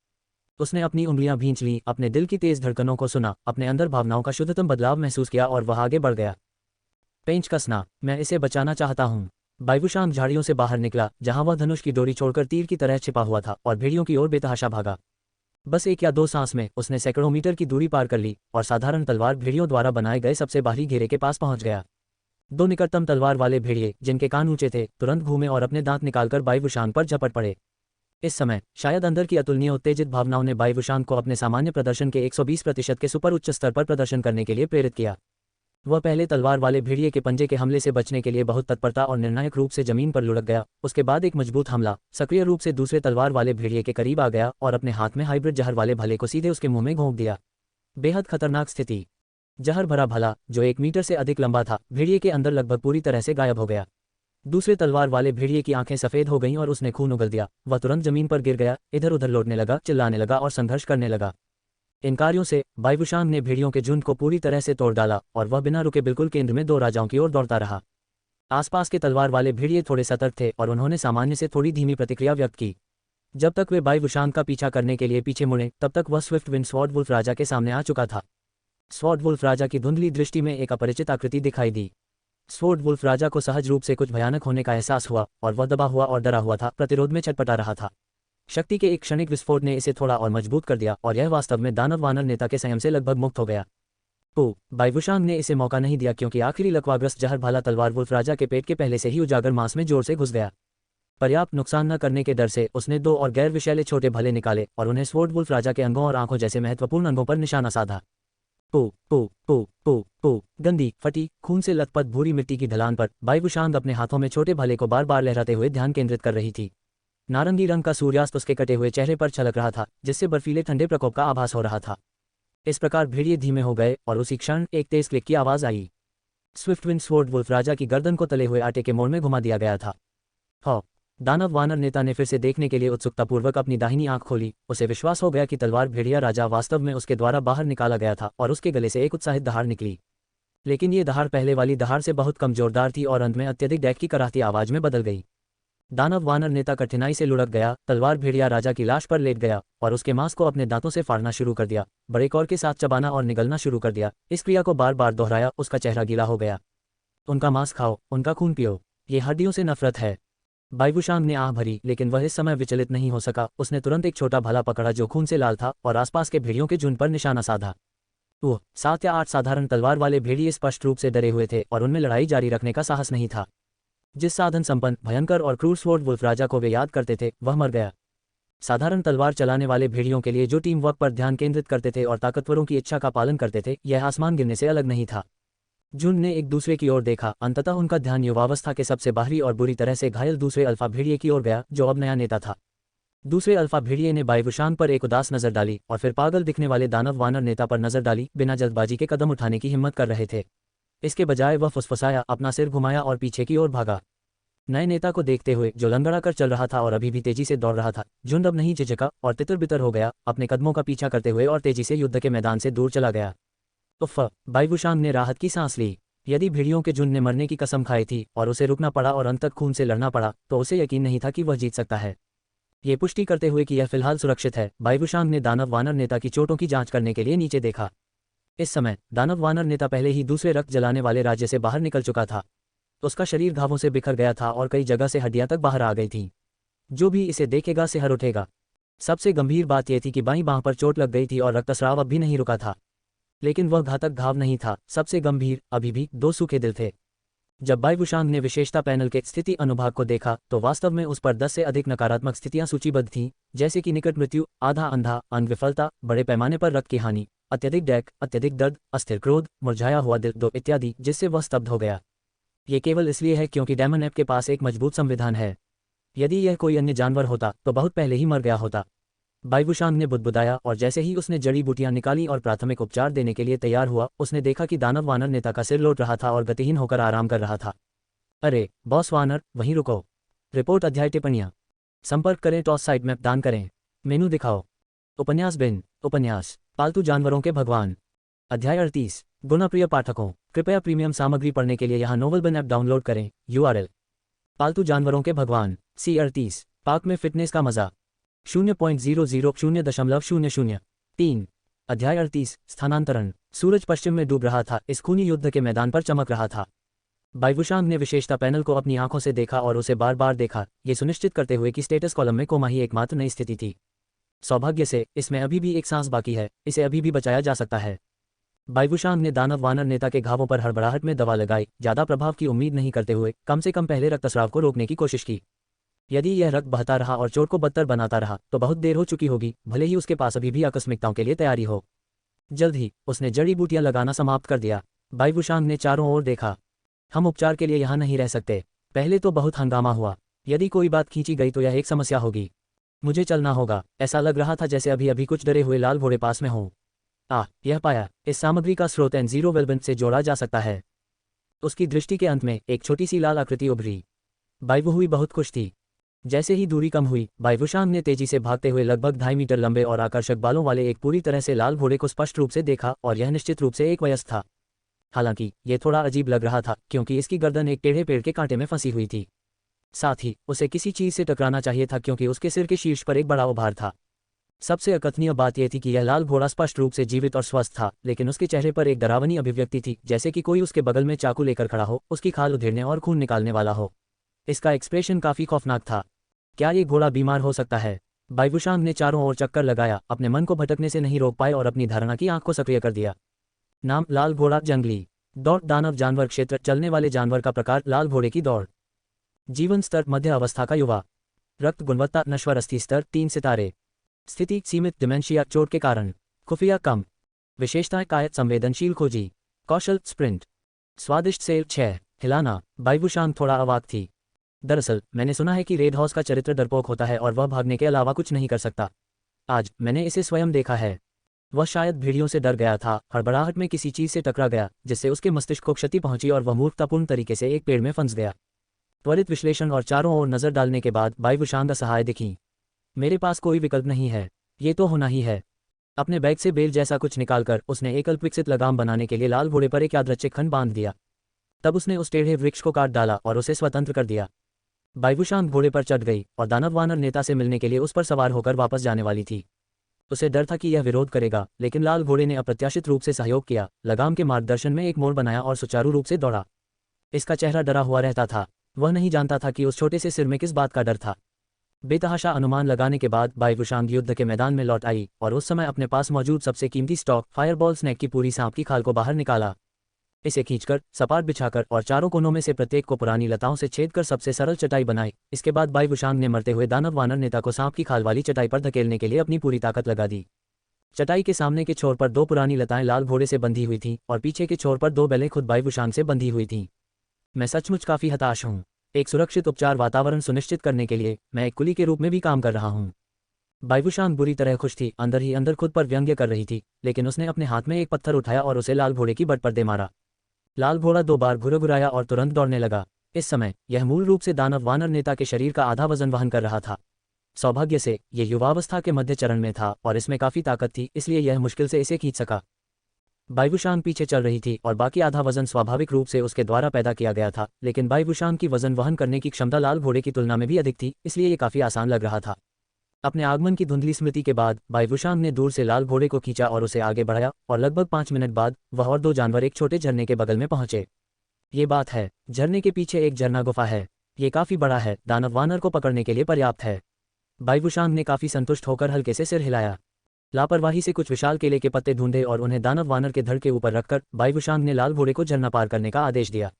उसने अपनी उंगलियां भींच लीं, अपने दिल की तेज धड़कनों को सुना, अपने अंदर भावनाओं का शुद्धतम बदलाव महसूस किया और वह आगे बढ़ गया। पेंच कसना, मैं इसे बचाना चाहता हूँ। बायुशांग झाड़ियों से बाहर निकला, जहां वह धनुष की डोरी छोड़कर तीर की तरह छिपा हुआ था, और भेड़ियों की ओर बेतहाशा भागा। बस 1 या 2 सांस में उसने सैकड़ों मीटर की दूरी पार कर ली और साधारण तलवार भेड़ियों द्वारा बनाए गए सबसे बाहरी घेरे के पास पहुंच गया। 2 निकटतम तलवार वाले भेड़िए, जिनके कान ऊंचे थे, तुरंत घूमे और अपने दांत निकालकर बायुशांग पर झपट पड़े। इस समय शायद अंदर की अतुलनीय उत्तेजित भावनाओं ने बायुशांग को अपने सामान्य प्रदर्शन के 120% के सुपर उच्च स्तर पर प्रदर्शन करने के लिए प्रेरित किया। वह पहले तलवार वाले भेड़िए के पंजे के हमले से बचने के लिए बहुत तत्परता और निर्णायक रूप से जमीन पर लुढ़क गया। उसके बाद एक मजबूत हमला सक्रिय रूप से दूसरे तलवार वाले भेड़िए के करीब आ गया और अपने हाथ में हाइब्रिड जहर वाले भले को सीधे उसके मुंह में घोंप दिया। बेहद खतरनाक स्थिति। जहर भरा भला, जो 1 मीटर से अधिक लंबा था, भेड़िए के अंदर लगभग पूरी तरह से गायब हो गया। दूसरे तलवार वाले भेड़िए की आंखें सफेद हो गईं और उसने खून उगल दिया। वह तुरंत जमीन पर गिर गया, इधर उधर लौटने लगा, चिल्लाने लगा और संघर्ष करने लगा। इन कार्यों से बायुशांग ने भेड़ियों के झुंड को पूरी तरह से तोड़ डाला और वह बिना रुके बिल्कुल केंद्र में 2 राजाओं की ओर दौड़ता रहा। आसपास के तलवार वाले भेड़िए थोड़े सतर्क थे और उन्होंने सामान्य से थोड़ी धीमी प्रतिक्रिया व्यक्त की। जब तक वे बायुशांग का पीछा करने के लिए पीछे मुड़े, तब तक वह स्विफ्ट विंड स्वॉर्ड वुल्फ राजा के सामने आ चुका था। स्वॉर्ड वुल्फ राजा की धुंधली दृष्टि में एक अपरिचित आकृति दिखाई दी। स्वॉर्ड वुल्फ राजा को सहज रूप से कुछ भयानक होने का एहसास हुआ और वह दबा हुआ और डरा हुआ था, प्रतिरोध में छटपटा रहा था। शक्ति के एक क्षणिक विस्फोट ने इसे थोड़ा और मजबूत कर दिया और यह वास्तव में दानव वानर नेता के संयम से लगभग मुक्त हो गया। बायुशांग ने इसे मौका नहीं दिया, क्योंकि आखिरी लकवाग्रस्त जहर भाला तलवार वुल्फ राजा के पेट के पहले से ही उजागर मांस में जोर से घुस गया। पर्याप्त नुकसान न करने के डर से उसने 2 और गैर विषैले छोटे भले निकाले और उन्हें स्वॉर्ड वुल्फ राजा के अंगों और आंखों जैसे महत्वपूर्ण अंगों पर निशाना साधा। गंदी, फटी, खून से लथपथ भूरी मिट्टी की ढलान पर बायुशांग अपने हाथों में छोटे भले को बार बार लहराते हुए ध्यान केंद्रित कर रही थी। नारंगी रंग का सूर्यास्त उसके कटे हुए चेहरे पर छलक रहा था, जिससे बर्फीले ठंडे प्रकोप का आभास हो रहा था। इस प्रकार भेड़िए धीमे हो गए और उसी क्षण एक तेज क्लिक की आवाज आई। स्विफ्ट विंड स्वॉर्ड वुल्फ राजा की गर्दन को तले हुए आटे के मोड़ में घुमा दिया गया था। दानव वानर नेता ने फिर से देखने के लिए उत्सुकतापूर्वक अपनी दाहिनी आंख खोली। उसे विश्वास हो गया कि तलवार भेड़िया राजा वास्तव में उसके द्वारा बाहर निकाला गया था और उसके गले से एक उत्साहित दहाड़ निकली। लेकिन ये दहाड़ पहले वाली दहाड़ से बहुत कम जोरदार थी और अंत में अत्यधिक डैक की कराहती आवाज में बदल गई। दानव वानर नेता कठिनाई से लुढ़क गया, तलवार भेड़िया राजा की लाश पर लेट गया और उसके मांस को अपने दांतों से फाड़ना शुरू कर दिया, बड़े कौर के साथ चबाना और निगलना शुरू कर दिया। इस क्रिया को बार बार दोहराया। उसका चेहरा गीला हो गया। उनका मांस खाओ, उनका खून पियो, ये हड्डियों से नफरत है। बायुशांग ने आह भरी, लेकिन वह इस समय विचलित नहीं हो सका। उसने तुरंत एक छोटा भाला पकड़ा जो खून से लाल था और आसपास के भेड़ियों के झुंड पर निशाना साधा। 7 या 8 साधारण तलवार वाले भेड़िए स्पष्ट रूप से डरे हुए थे और उनमें लड़ाई जारी रखने का साहस नहीं था। जिस साधन संपन्न, भयंकर और क्रूर स्वॉर्ड वुल्फ राजा को वे याद करते थे, वह मर गया। साधारण तलवार चलाने वाले भेड़ियों के लिए जो टीम वर्क पर ध्यान केंद्रित करते थे और ताकतवरों की इच्छा का पालन करते थे, यह आसमान गिरने से अलग नहीं था। झुंड ने एक दूसरे की ओर देखा। अंततः उनका ध्यान युवावस्था के सबसे बाहरी और बुरी तरह से घायल दूसरे अल्फा भेड़िए की ओर गया, जो अब नया नेता था। दूसरे अल्फा भेड़िए ने बायुशांग पर एक उदास नजर डाली और फिर पागल दिखने वाले दानव वानर नेता पर नजर डाली। बिना जल्दबाजी के कदम उठाने की हिम्मत कर रहे थे। इसके बजाय वह फुसफुसाया, अपना सिर घुमाया और पीछे की ओर भागा। नए नेता को देखते हुए, जो लंगड़ा कर चल रहा था और अभी भी तेजी से दौड़ रहा था, झुंड अब नहीं झिझका और तितर बितर हो गया, अपने कदमों का पीछा करते हुए और तेजी से युद्ध के मैदान से दूर चला गया। उफ़! बायुशांग ने राहत की सांस ली। यदि भेड़ियों के झुंड ने मरने की कसम खाई थी और उसे रुकना पड़ा और अंत तक खून से लड़ना पड़ा, तो उसे यकीन नहीं था कि वह जीत सकता है। ये पुष्टि करते हुए कि यह फिलहाल सुरक्षित है, बायुशांग ने दानव वानर नेता की चोटों की जांच करने के लिए नीचे देखा। इस समय दानव वानर नेता पहले ही दूसरे रक्त जलाने वाले राज्य से बाहर निकल चुका था। उसका शरीर घावों से बिखर गया था और कई जगह से हड्डियां तक बाहर आ गई थीं। जो भी इसे देखेगा सिहर उठेगा। सबसे गंभीर बात यह थी कि बाईं बांह पर चोट लग गई थी और रक्तस्राव अब भी नहीं रुका था। लेकिन वह घातक घाव नहीं था। सबसे गंभीर, अभी भी 2 सूखे दिल थे। जब बायुशांग ने विशेषता पैनल के स्थिति अनुभाग को देखा, तो वास्तव में उस पर 10 से अधिक नकारात्मक स्थितियां सूचीबद्ध थीं, जैसे कि निकट मृत्यु, आधा अंधा, अंग विफलता, बड़े पैमाने पर रक्त की हानि, अत्यधिक डैक, अत्यधिक दर्द, अस्थिर क्रोध, मुरझाया हुआ दिल, 2 इत्यादि, जिससे वह स्तब्ध हो गया। ये केवल इसलिए है क्योंकि डेमन ऐप के पास एक मजबूत संविधान है। यदि यह कोई अन्य जानवर होता तो बहुत पहले ही मर गया होता। बायुशांग ने बुदबुदाया और जैसे ही उसने जड़ी बूटियां निकाली और प्राथमिक उपचार देने के लिए तैयार हुआ, उसने देखा कि दानव वानर नेता का सिर लौट रहा था और गतिहीन होकर आराम कर रहा था। अरे बॉस वानर, वहीं रुको। रिपोर्ट अध्याय टिप्पणियां। संपर्क करें, टॉस साइट मैप दान करें, मेनू दिखाओ। उपन्यास बिन उपन्यास पालतू जानवरों के भगवान, अध्याय 38। गुणप्रिय पाठकों, कृपया प्रीमियम सामग्री पढ़ने के लिए यहाँ नोवेल बिन ऐप डाउनलोड करें। URL: पालतू जानवरों के भगवान, C38। पार्क में फिटनेस का मजा। 0.00003। अध्याय 38 स्थानांतरण। सूरज पश्चिम में डूब रहा था, इस खूनी युद्ध के मैदान पर चमक रहा था। बाइवुशांग ने विशेषता पैनल को अपनी आंखों से देखा और उसे बार बार देखा, ये सुनिश्चित करते हुए कि स्टेटस कॉलम में कोमा ही एकमात्र नई स्थिति थी। सौभाग्य से इसमें अभी भी एक सांस बाकी है, इसे अभी भी बचाया जा सकता है। बाइवुशांग ने दानव वानर नेता के घावों पर हड़बड़ाहट में दवा लगाई, ज्यादा प्रभाव की उम्मीद नहीं करते हुए कम से कम पहले रक्तस्राव को रोकने की कोशिश की। यदि यह रक्त बहता रहा और चोट को बदतर बनाता रहा तो बहुत देर हो चुकी होगी, भले ही उसके पास अभी भी आकस्मिकताओं के लिए तैयारी हो। जल्द ही उसने जड़ी बूटियां लगाना समाप्त कर दिया। बाइवुशांग ने चारों ओर देखा। हम उपचार के लिए यहाँ नहीं रह सकते। पहले तो बहुत हंगामा हुआ, यदि कोई बात खींची गई तो यह एक समस्या होगी। मुझे चलना होगा। ऐसा लग रहा था जैसे अभी अभी कुछ डरे हुए लाल घोड़े पास में हों। यह पाया, इस सामग्री का स्रोत N0 वेलबेंट से जोड़ा जा सकता है। उसकी दृष्टि के अंत में एक छोटी सी लाल आकृति उभरी। बाइवु बहुत खुश थी। जैसे ही दूरी कम हुई, बाइवुशांग ने तेजी से भागते हुए लगभग 2.5 मीटर लंबे और आकर्षक बालों वाले एक पूरी तरह से लाल घोड़े को स्पष्ट रूप से देखा, और यह निश्चित रूप से एक वयस्क था। हालांकि यह थोड़ा अजीब लग रहा था क्योंकि इसकी गर्दन एक टेढ़े पेड़ के कांटे में फंसी हुई थी। साथ ही उसे किसी चीज से टकराना चाहिए था क्योंकि उसके सिर के शीर्ष पर एक बड़ा उभार था। सबसे अकथनीय बात यह थी कि यह लाल घोड़ा स्पष्ट रूप से जीवित और स्वस्थ था, लेकिन उसके चेहरे पर एक डरावनी अभिव्यक्ति थी, जैसे कि कोई उसके बगल में चाकू लेकर खड़ा हो, उसकी खाल उधेड़ने और खून निकालने वाला हो। इसका एक्सप्रेशन काफी खौफनाक था। क्या ये घोड़ा बीमार हो सकता है? बाइवुशांग ने चारों ओर चक्कर लगाया, अपने मन को भटकने से नहीं रोक पाए और अपनी धारणा की आंख को सक्रिय कर दिया। नाम लाल घोड़ा जंगली दौड़ दानव जानवर क्षेत्र चलने वाले जानवर का प्रकार लाल घोड़े की दौड़। जीवन स्तर मध्य अवस्था का युवा। रक्त गुणवत्ता नश्वर अस्थि स्तर 3 सितारे। स्थिति सीमित डिमेंशिया चोट के कारण। खुफिया कम। विशेषताएं कायत संवेदनशील खोजी। कौशल स्प्रिंट। स्वादिष्ट सेल 6 हिलाना। बाइवुशांग थोड़ा अवाक थी। दरअसल मैंने सुना है कि रेड हाउस का चरित्र डरपोक होता है और वह भागने के अलावा कुछ नहीं कर सकता। आज मैंने इसे स्वयं देखा है। वह शायद भेड़ियों से डर गया था, हड़बड़ाहट में किसी चीज से टकरा गया जिससे उसके मस्तिष्क को क्षति पहुंची और वह मूर्खतापूर्ण तरीके से एक पेड़ में फंस गया। त्वरित विश्लेषण और चारों ओर नजर डालने के बाद बाइवुशांग असहाय दिखी। मेरे पास कोई विकल्प नहीं है, ये तो होना ही है। अपने बैग से बेल जैसा कुछ निकालकर उसने एक अल्पविकसित लगाम बनाने के लिए लाल घोड़े पर एक यादृच्छिक खंड बांध दिया। तब उसने उस टेढ़े वृक्ष को काट डाला और उसे स्वतंत्र कर दिया। बाइवुशांग घोड़े पर चढ़ गई और दानव वानर नेता से मिलने के लिए उस पर सवार होकर वापस जाने वाली थी। उसे डर था कि यह विरोध करेगा, लेकिन लाल घोड़े ने अप्रत्याशित रूप से सहयोग किया, लगाम के मार्गदर्शन में एक मोड़ बनाया और सुचारू रूप से दौड़ा। इसका चेहरा डरा हुआ रहता था। वह नहीं जानता था कि उस छोटे से सिर में किस बात का डर था। बेतहाशा अनुमान लगाने के बाद बाइवुशांग युद्ध के मैदान में लौट आई और उस समय अपने पास मौजूद सबसे कीमती स्टॉक फायरबॉल स्नैक की पूरी सांप की खाल को बाहर निकाला। इसे खींचकर सपाट बिछाकर और चारों कोनों में से प्रत्येक को पुरानी लताओं से छेद कर सबसे सरल चटाई बनाई। इसके बाद बाइवुशांग ने मरते हुए दानव वानर नेता को सांप की खाल वाली चटाई पर धकेलने के लिए अपनी पूरी ताकत लगा दी। चटाई के सामने के छोर पर 2 पुरानी लताएं लाल घोड़े से बंधी हुई थीं और पीछे के छोर पर 2 बेलें खुद बाइवुशांग से बंधी हुई थीं। मैं सचमुच काफी हताश हूँ। एक सुरक्षित उपचार वातावरण सुनिश्चित करने के लिए मैं एक कुली के रूप में भी काम कर रहा हूँ। बाइवुशांग बुरी तरह खुश थी, अंदर ही अंदर खुद पर व्यंग्य कर रही थी, लेकिन उसने अपने हाथ में एक पत्थर उठाया और उसे लाल घोड़े की बट पर दे मारा। लाल घोड़ा 2 बार घुरघुराया और तुरंत दौड़ने लगा। इस समय यह मूल रूप से दानव वानर नेता के शरीर का आधा वजन वहन कर रहा था। सौभाग्य से यह युवावस्था के मध्य चरण में था और इसमें काफी ताकत थी, इसलिए यह मुश्किल से इसे खींच सका। बाइवुशांग पीछे चल रही थी और बाकी आधा वजन स्वाभाविक रूप से उसके द्वारा पैदा किया गया था, लेकिन बाइवुशांग की वजन वहन करने की क्षमता लाल घोड़े की तुलना में भी अधिक थी, इसलिए ये काफी आसान लग रहा था। अपने आगमन की धुंधली स्मृति के बाद बाइवुशांग ने दूर से लाल घोड़े को खींचा और उसे आगे बढ़ाया, और लगभग 5 मिनट बाद वह और 2 जानवर एक छोटे झरने के बगल में पहुंचे। ये बात है, झरने के पीछे एक झरना गुफा है। ये काफी बड़ा है, दानव वानर को पकड़ने के लिए पर्याप्त है। बाइवुशांग ने काफी संतुष्ट होकर हल्के से सिर हिलाया। लापरवाही से कुछ विशाल केले के पत्ते ढूंढे और उन्हें दानव वानर के धड़ के ऊपर रखकर बाइवुशांग ने लाल घोड़े को झरना पार करने का आदेश दिया।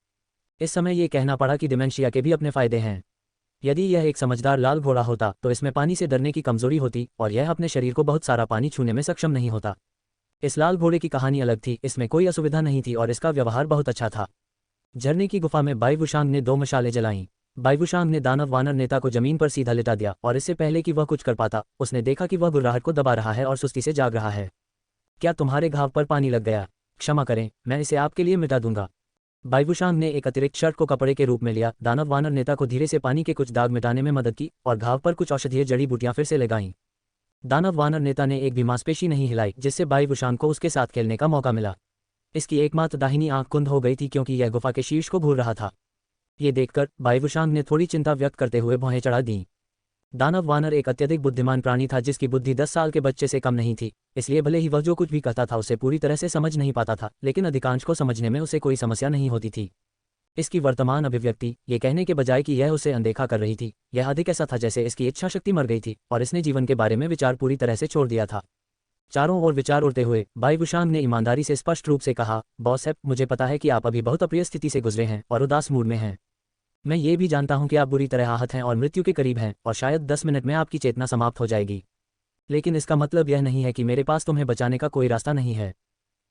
इस समय ये कहना पड़ा कि डिमेंशिया के भी अपने फायदे हैं। यदि यह एक समझदार लाल घोड़ा होता तो इसमें पानी से डरने की कमजोरी होती और यह अपने शरीर को बहुत सारा पानी छूने में सक्षम नहीं होता। इस लाल घोड़े की कहानी अलग थी, इसमें कोई असुविधा नहीं थी और इसका व्यवहार बहुत अच्छा था। झरने की गुफा में बाइवुशांग ने 2 मशालें जलाईं। बाइवुशांग ने दानव वानर नेता को जमीन पर सीधा लिटा दिया और इससे पहले कि वह कुछ कर पाता, उसने देखा कि वह गुर्राहट को दबा रहा है और सुस्ती से जाग रहा है। क्या तुम्हारे घाव पर पानी लग गया? क्षमा करें, मैं इसे आपके लिए मिटा दूंगा। बाइवुशांग ने एक अतिरिक्त शर्ट को कपड़े के रूप में लिया, दानव वानर नेता को धीरे से पानी के कुछ दाग मिटाने में मदद की और घाव पर कुछ औषधीय जड़ी बूटियां फिर से लगाईं। दानव वानर नेता ने एक भी मांसपेशी नहीं हिलाई, जिससे बाइवुशांग को उसके साथ खेलने का मौका मिला। इसकी एकमात्र दाहिनी आंख कुंद हो गई थी क्योंकि यह गुफा के शीर्ष को घूर रहा था। ये देखकर बाइवुशांग ने थोड़ी चिंता व्यक्त करते हुए भौहें चढ़ा दीं। दानव वानर एक अत्यधिक बुद्धिमान प्राणी था जिसकी बुद्धि 10 साल के बच्चे से कम नहीं थी, इसलिए भले ही वह जो कुछ भी कहता था उसे पूरी तरह से समझ नहीं पाता था, लेकिन अधिकांश को समझने में उसे कोई समस्या नहीं होती थी। इसकी वर्तमान अभिव्यक्ति ये कहने के बजाय कि यह उसे अनदेखा कर रही थी, यह अधिक ऐसा था जैसे इसकी इच्छा शक्ति मर गई थी और इसने जीवन के बारे में विचार पूरी तरह से छोड़ दिया था। चारों ओर विचार उड़ते हुए बाई वुशांग ने ईमानदारी से स्पष्ट रूप से कहा, बॉस ऐप, मुझे पता है कि आप अभी बहुत अप्रिय स्थिति से गुजरे हैं और उदास मूड में हैं। मैं ये भी जानता हूं कि आप बुरी तरह आहत हैं और मृत्यु के करीब हैं और शायद 10 मिनट में आपकी चेतना समाप्त हो जाएगी। लेकिन इसका मतलब यह नहीं है कि मेरे पास तुम्हें बचाने का कोई रास्ता नहीं है।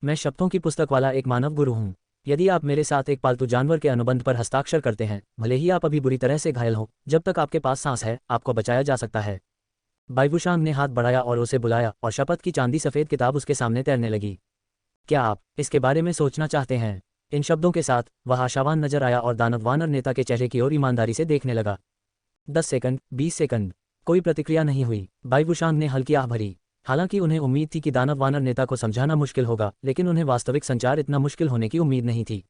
मैं शब्दों की पुस्तक वाला एक मानव गुरु हूँ। यदि आप मेरे साथ एक पालतू जानवर के अनुबंध पर हस्ताक्षर करते हैं, भले ही आप अभी बुरी तरह से घायल हो, जब तक आपके पास सांस है आपको बचाया जा सकता है। बाई वुशांग ने हाथ बढ़ाया और उसे बुलाया और शपथ की चांदी सफ़ेद किताब उसके सामने तैरने लगी। क्या आप इसके बारे में सोचना चाहते हैं? इन शब्दों के साथ वह आशावान नजर आया और दानव वानर नेता के चेहरे की ओर ईमानदारी से देखने लगा। 10 सेकंड, 20 सेकंड, कोई प्रतिक्रिया नहीं हुई। बाई वुशांग ने हल्की आह भरी। हालांकि उन्हें उम्मीद थी कि दानव वानर नेता को समझाना मुश्किल होगा, लेकिन उन्हें वास्तविक संचार इतना मुश्किल होने की उम्मीद नहीं थी।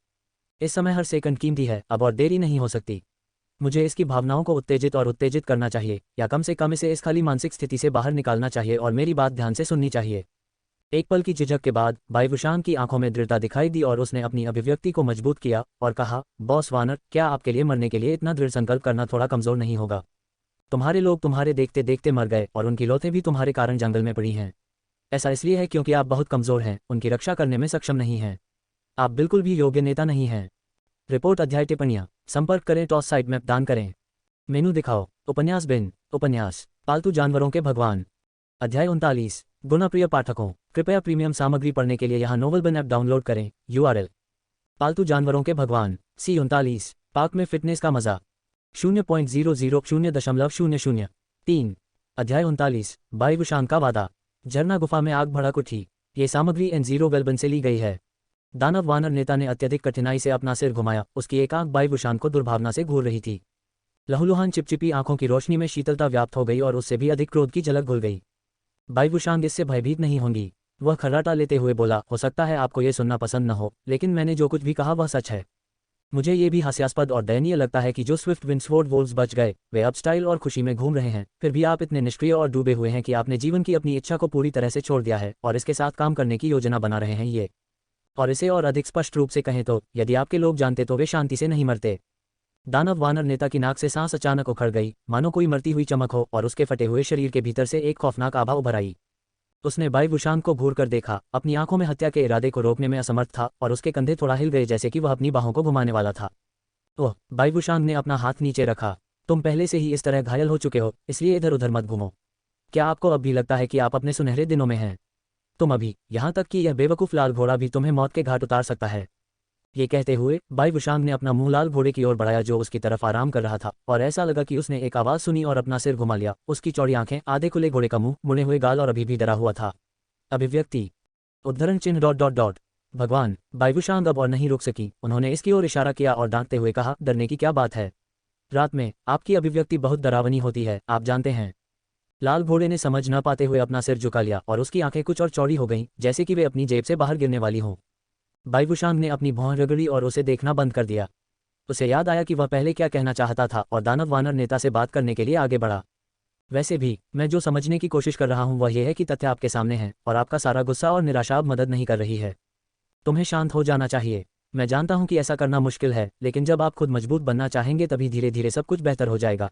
इस समय हर सेकंड कीमती है, अब और देरी नहीं हो सकती। मुझे इसकी भावनाओं को उत्तेजित करना चाहिए, या कम से कम इसे इस खाली मानसिक स्थिति से बाहर निकालना चाहिए और मेरी बात ध्यान से सुननी चाहिए। एक पल की झिझक के बाद बाई वुशांग की आंखों में दृढ़ता दिखाई दी और उसने अपनी अभिव्यक्ति को मजबूत किया और कहा, बॉस वानर, क्या आपके लिए मरने के लिए इतना दृढ़ संकल्प करना थोड़ा कमजोर नहीं होगा? तुम्हारे लोग तुम्हारे देखते देखते मर गए और उनकी लौतें भी तुम्हारे कारण जंगल में पड़ी हैं। ऐसा इसलिए है क्योंकि आप बहुत कमजोर हैं, उनकी रक्षा करने में सक्षम नहीं हैं। आप बिल्कुल भी योग्य नेता नहीं हैं। रिपोर्ट अध्याय टिप्पणियाँ संपर्क करें, टॉस साइट मैप दान करें, मेनू दिखाओ। उपन्यास बिन उपन्यास पालतू जानवरों के भगवान, अध्याय 39। गुणप्रिय पाठकों, कृपया प्रीमियम सामग्री पढ़ने के लिए यहाँ नोवेल बिन ऐप डाउनलोड करें। URL पालतू जानवरों के भगवान C39 पार्क में फिटनेस का मजा 0.000.0003 अध्याय 39। बाई वुशांग का वादा। झरना गुफा में आग भड़क उठी। ये सामग्री N0 वेलबन से ली गई है। दानव वानर नेता ने अत्यधिक कठिनाई से अपना सिर घुमाया। उसकी एक आंख बाई वुशांग को दुर्भावना से घूर रही थी। लहूलुहान चिपचिपी आंखों की रोशनी में शीतलता व्याप्त हो गई और उससे भी अधिक क्रोध की झलक घुल गई। बाई वुशांग इससे भयभीत नहीं होंगी। वह खर्राटा लेते हुए बोला, हो सकता है आपको ये सुनना पसंद न हो, लेकिन मैंने जो कुछ भी कहा वह सच है। मुझे ये भी हास्यास्पद और दयनीय लगता है कि जो स्विफ्ट विंडस्वॉर्ड वोल्व्स बच गए, वे अब स्टाइल और खुशी में घूम रहे हैं। फिर भी आप इतने निष्क्रिय और डूबे हुए हैं कि आपने जीवन की अपनी इच्छा को पूरी तरह से छोड़ दिया है और इसके साथ काम करने की योजना बना रहे हैं ये। और इसे और अधिक स्पष्ट रूप से कहें तो, यदि आपके लोग जानते तो वे शांति से नहीं मरते। दानव वानर नेता की नाक से सांस अचानक उखड़ गई, मानो कोई मरती हुई चमक हो, और उसके फटे हुए शरीर के भीतर से एक खौफनाक आभा उभर आई। उसने बाई वुशांग को घूर कर देखा, अपनी आंखों में हत्या के इरादे को रोकने में असमर्थ था और उसके कंधे थोड़ा हिल गए जैसे कि वह अपनी बाहों को घुमाने वाला था। ओह, बाई वुशांग ने अपना हाथ नीचे रखा। तुम पहले से ही इस तरह घायल हो चुके हो, इसलिए इधर उधर मत घूमो। क्या आपको अब भी लगता है कि आप अपने सुनहरे दिनों में हैं? तुम अभी, यहाँ तक कि यह बेवकूफ़ लाल घोड़ा भी तुम्हें मौत के घाट उतार सकता है। ये कहते हुए बाई वुशांग ने अपना मुंह लाल घोड़े की ओर बढ़ाया जो उसकी तरफ आराम कर रहा था, और ऐसा लगा कि उसने एक आवाज़ सुनी और अपना सिर घुमा लिया। उसकी चौड़ी आंखें, आधे खुले घोड़े का मुंह, मुड़े हुए गाल और अभी भी डरा हुआ था। अभिव्यक्ति उद्धरण चिन्ह ... भगवान। बाई वुशांग अब और नहीं रुक सकी। उन्होंने इसकी ओर इशारा किया और डांटते हुए कहा, डरने की क्या बात है? रात में आपकी अभिव्यक्ति बहुत डरावनी होती है, आप जानते हैं। लाल घोड़े ने समझ न पाते हुए अपना सिर झुका लिया और उसकी आंखें कुछ और चौड़ी हो गईं, जैसे कि वे अपनी जेब से बाहर गिरने वाली हों। बाई वुशांग ने अपनी भौं रगड़ी और उसे देखना बंद कर दिया। उसे याद आया कि वह पहले क्या कहना चाहता था और दानव वानर नेता से बात करने के लिए आगे बढ़ा। वैसे भी मैं जो समझने की कोशिश कर रहा हूं वह यह है कि तथ्य आपके सामने है और आपका सारा गुस्सा और निराशा अब मदद नहीं कर रही है। तुम्हें शांत हो जाना चाहिए। मैं जानता हूं कि ऐसा करना मुश्किल है, लेकिन जब आप खुद मजबूत बनना चाहेंगे तभी धीरे धीरे सब कुछ बेहतर हो जाएगा।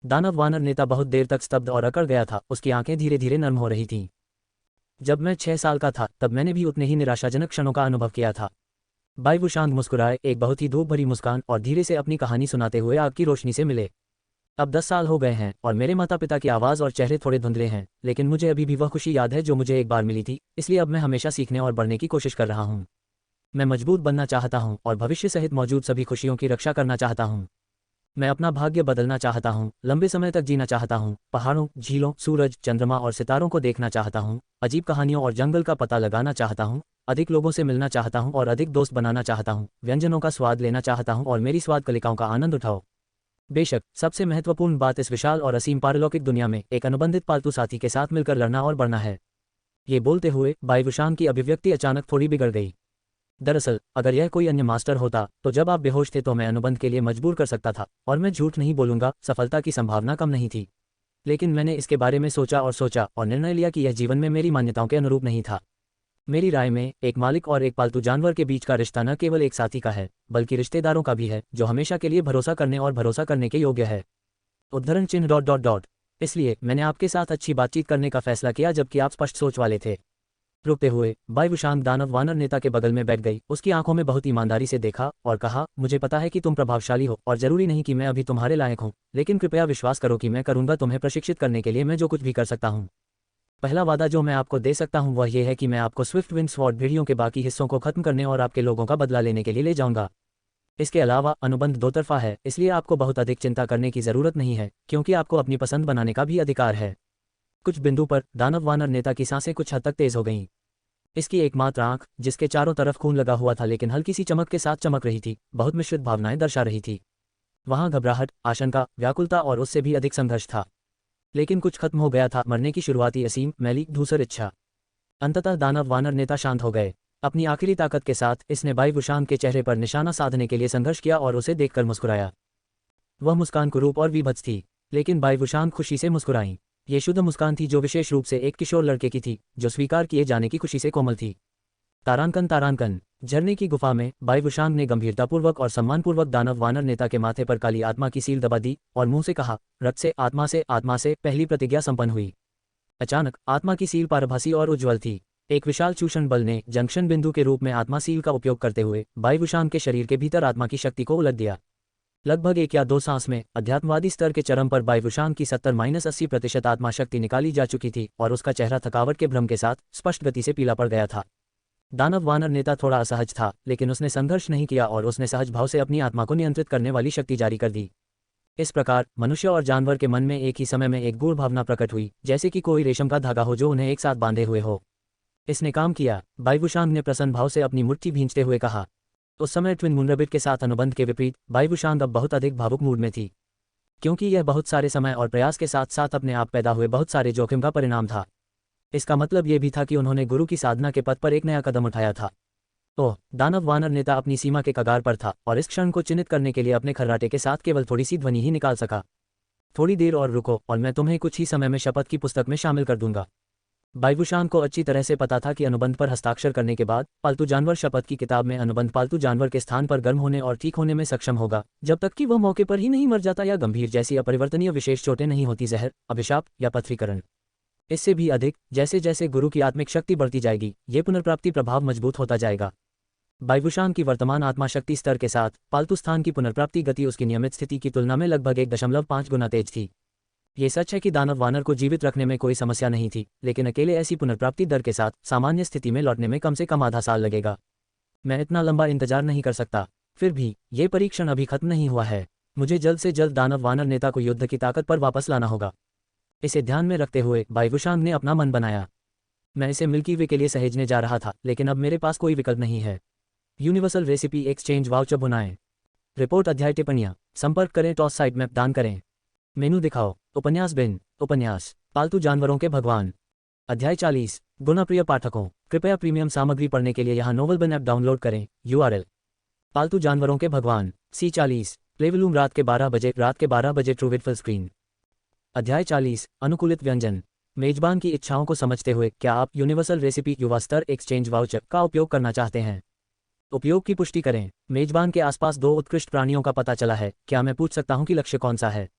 दानव वानर नेता बहुत देर तक स्तब्ध और अकड़ गया था। उसकी आंखें धीरे धीरे नर्म हो रही थीं। जब मैं 6 साल का था तब मैंने भी उतने ही निराशाजनक क्षणों का अनुभव किया था। बाई वुशांग मुस्कुराए, एक बहुत ही धूप भरी मुस्कान, और धीरे से अपनी कहानी सुनाते हुए आग की रोशनी से मिले। अब 10 साल हो गए हैं और मेरे माता पिता की आवाज़ और चेहरे थोड़े धुंधले हैं, लेकिन मुझे अभी भी वह खुशी याद है जो मुझे एक बार मिली थी। इसलिए अब मैं हमेशा सीखने और बढ़ने की कोशिश कर रहा हूँ। मैं मजबूत बनना चाहता हूँ और भविष्य सहित मौजूद सभी खुशियों की रक्षा करना चाहता हूँ। मैं अपना भाग्य बदलना चाहता हूँ, लंबे समय तक जीना चाहता हूँ, पहाड़ों, झीलों, सूरज, चंद्रमा और सितारों को देखना चाहता हूँ, अजीब कहानियों और जंगल का पता लगाना चाहता हूँ, अधिक लोगों से मिलना चाहता हूँ और अधिक दोस्त बनाना चाहता हूँ, व्यंजनों का स्वाद लेना चाहता हूँ और मेरी स्वाद कलिकाओं का आनंद उठाओ। बेशक सबसे महत्वपूर्ण बात इस विशाल और असीम पारलौकिक दुनिया में एक अनुबंधित पालतू साथी के साथ मिलकर लड़ना और बढ़ना है। ये बोलते हुए बाई वुशांग की अभिव्यक्ति अचानक थोड़ी बिगड़ गई। दरअसल अगर यह कोई अन्य मास्टर होता तो जब आप बेहोश थे तो मैं अनुबंध के लिए मजबूर कर सकता था, और मैं झूठ नहीं बोलूंगा, सफलता की संभावना कम नहीं थी। लेकिन मैंने इसके बारे में सोचा और निर्णय लिया कि यह जीवन में मेरी मान्यताओं के अनुरूप नहीं था। मेरी राय में एक मालिक और एक पालतू जानवर के बीच का रिश्ता न केवल एक साथी का है, बल्कि रिश्तेदारों का भी है, जो हमेशा के लिए भरोसा करने और भरोसा करने के योग्य है। उद्धरण चिन्ह। इसलिए मैंने आपके साथ अच्छी बातचीत करने का फैसला किया जबकि आप स्पष्ट सोच वाले थे। रुकते हुए बाई वुशांग दानव वानर नेता के बगल में बैठ गई, उसकी आंखों में बहुत ईमानदारी से देखा और कहा, मुझे पता है कि तुम प्रभावशाली हो और जरूरी नहीं कि मैं अभी तुम्हारे लायक हूं, लेकिन कृपया विश्वास करो कि मैं करूंगा तुम्हें प्रशिक्षित करने के लिए मैं जो कुछ भी कर सकता हूं। पहला वादा जो मैं आपको दे सकता हूं वह यह है कि मैं आपको स्विफ्ट विंड स्वॉर्ड भेड़ियों के बाकी हिस्सों को खत्म करने और आपके लोगों का बदला लेने के लिए ले जाऊंगा। इसके अलावा अनुबंध दो तरफा है, इसलिए आपको बहुत अधिक चिंता करने की जरूरत नहीं है, क्योंकि आपको अपनी पसंद बनाने का भी अधिकार है। कुछ बिंदु पर दानव वानर नेता की सांसें कुछ हद तक तेज हो गईं। इसकी एकमात्र आंख, जिसके चारों तरफ खून लगा हुआ था लेकिन हल्की सी चमक के साथ चमक रही थी, बहुत मिश्रित भावनाएं दर्शा रही थी। वहां घबराहट, आशंका, व्याकुलता और उससे भी अधिक संघर्ष था। लेकिन कुछ खत्म हो गया था, मरने की शुरुआती असीम, मैली, धूसर इच्छा। अंततः दानव वानर नेता शांत हो गए। अपनी आखिरी ताकत के साथ इसने बाई वुशांग के चेहरे पर निशाना साधने के लिए संघर्ष किया और उसे देखकर मुस्कुराया। वह मुस्कान कुरूप और विभत्स थी, लेकिन बाई वुशांग खुशी से मुस्कुराई। ये शुद्ध मुस्कान थी जो विशेष रूप से एक किशोर लड़के की थी, जो स्वीकार किए जाने की खुशी से कोमल थी। तारांकन। झरने की गुफा में बाई वुशांग ने गंभीरतापूर्वक और सम्मानपूर्वक दानव वानर नेता के माथे पर काली आत्मा की सील दबा दी और मुंह से कहा, रक्त से आत्मा से पहली प्रतिज्ञा संपन्न हुई। अचानक आत्मा की सील पारभासी और उज्ज्वल थी। एक विशाल चूषण बल ने जंक्शन बिंदु के रूप में आत्मा सील का उपयोग करते हुए बाई वुशांग के शरीर के भीतर आत्मा की शक्ति को उलट दिया। लगभग 1 या 2 सांस में अध्यात्मवादी स्तर के चरम पर बाई वुशांग की 70-80% आत्मा शक्ति निकाली जा चुकी थी और उसका चेहरा थकावट के भ्रम के साथ स्पष्ट गति से पीला पड़ गया था। दानव वानर नेता थोड़ा असहज था, लेकिन उसने संघर्ष नहीं किया और उसने सहज भाव से अपनी आत्मा को नियंत्रित करने वाली शक्ति जारी कर दी। इस प्रकार मनुष्य और जानवर के मन में एक ही समय में एक गूढ़ भावना प्रकट हुई, जैसे कि कोई रेशम का धागा हो जो उन्हें एक साथ बांधे हुए हो। इसने काम किया, बाई वुशांग ने प्रसन्न भाव से अपनी मुट्ठी भींचते हुए कहा। उस समय ट्विन मूनरबिट के साथ अनुबंध के विपरीत बाई वुशांग अब बहुत अधिक भावुक मूड में थी, क्योंकि यह बहुत सारे समय और प्रयास के साथ साथ अपने आप पैदा हुए बहुत सारे जोखिम का परिणाम था। इसका मतलब यह भी था कि उन्होंने गुरु की साधना के पथ पर एक नया कदम उठाया था। ओह, दानव वानर नेता अपनी सीमा के कगार पर था और इस क्षण को चिन्हित करने के लिए अपने खर्राटे के साथ केवल थोड़ी सी ध्वनि ही निकाल सका। थोड़ी देर और रुको और मैं तुम्हें कुछ ही समय में शपथ की पुस्तक में शामिल कर दूंगा। बाई वुशांग को अच्छी तरह से पता था कि अनुबंध पर हस्ताक्षर करने के बाद पालतू जानवर शपथ की किताब में अनुबंध पालतू जानवर के स्थान पर गर्म होने और ठीक होने में सक्षम होगा, जब तक कि वह मौके पर ही नहीं मर जाता या गंभीर जैसी अपरिवर्तनीय विशेष चोटें नहीं होती, जहर, अभिशाप या पथरीकरण। इससे भी अधिक, जैसे जैसे गुरु की आत्मिक शक्ति बढ़ती जाएगी, ये पुनर्प्राप्ति प्रभाव मजबूत होता जाएगा। बाई वुशांग की वर्तमान आत्मा शक्ति स्तर के साथ पालतू स्थान की पुनर्प्राप्ति गति उसकी नियमित स्थिति की तुलना में लगभग 1.5 गुना तेज थी। ये सच है कि दानव वानर को जीवित रखने में कोई समस्या नहीं थी, लेकिन अकेले ऐसी पुनर्प्राप्ति दर के साथ सामान्य स्थिति में लौटने में कम से कम आधा साल लगेगा। मैं इतना लंबा इंतजार नहीं कर सकता। फिर भी ये परीक्षण अभी खत्म नहीं हुआ है। मुझे जल्द से जल्द दानव वानर नेता को युद्ध की ताकत पर वापस लाना होगा। इसे ध्यान में रखते हुए बाई वुशांग ने अपना मन बनाया। मैं इसे मिल्की वे के लिए सहेजने जा रहा था, लेकिन अब मेरे पास कोई विकल्प नहीं है। यूनिवर्सल रेसिपी एक्सचेंज वाउचर बुनाएं। रिपोर्ट अध्याय टिप्पणियां। संपर्क करें, टॉस साइड मैप दान करें। मेनू दिखाओ। उपन्यास बिन। उपन्यास पालतू जानवरों के भगवान। अध्याय 40। गुना प्रिय पाठकों, कृपया प्रीमियम सामग्री पढ़ने के लिए यहाँ नोवेल बिन ऐप डाउनलोड करें। URL। पालतू जानवरों के भगवान C40। प्लेवलूम रात के 12 बजे ट्रूविट फुल स्क्रीन। अध्याय 40। अनुकूलित व्यंजन। मेजबान की इच्छाओं को समझते हुए क्या आप यूनिवर्सल रेसिपी युवा स्तर एक्सचेंज वाउचर का उपयोग करना चाहते हैं? उपयोग की पुष्टि करें। मेजबान के आसपास 2 उत्कृष्ट प्राणियों का पता चला है, क्या मैं पूछ सकता हूं कि लक्ष्य कौन सा है?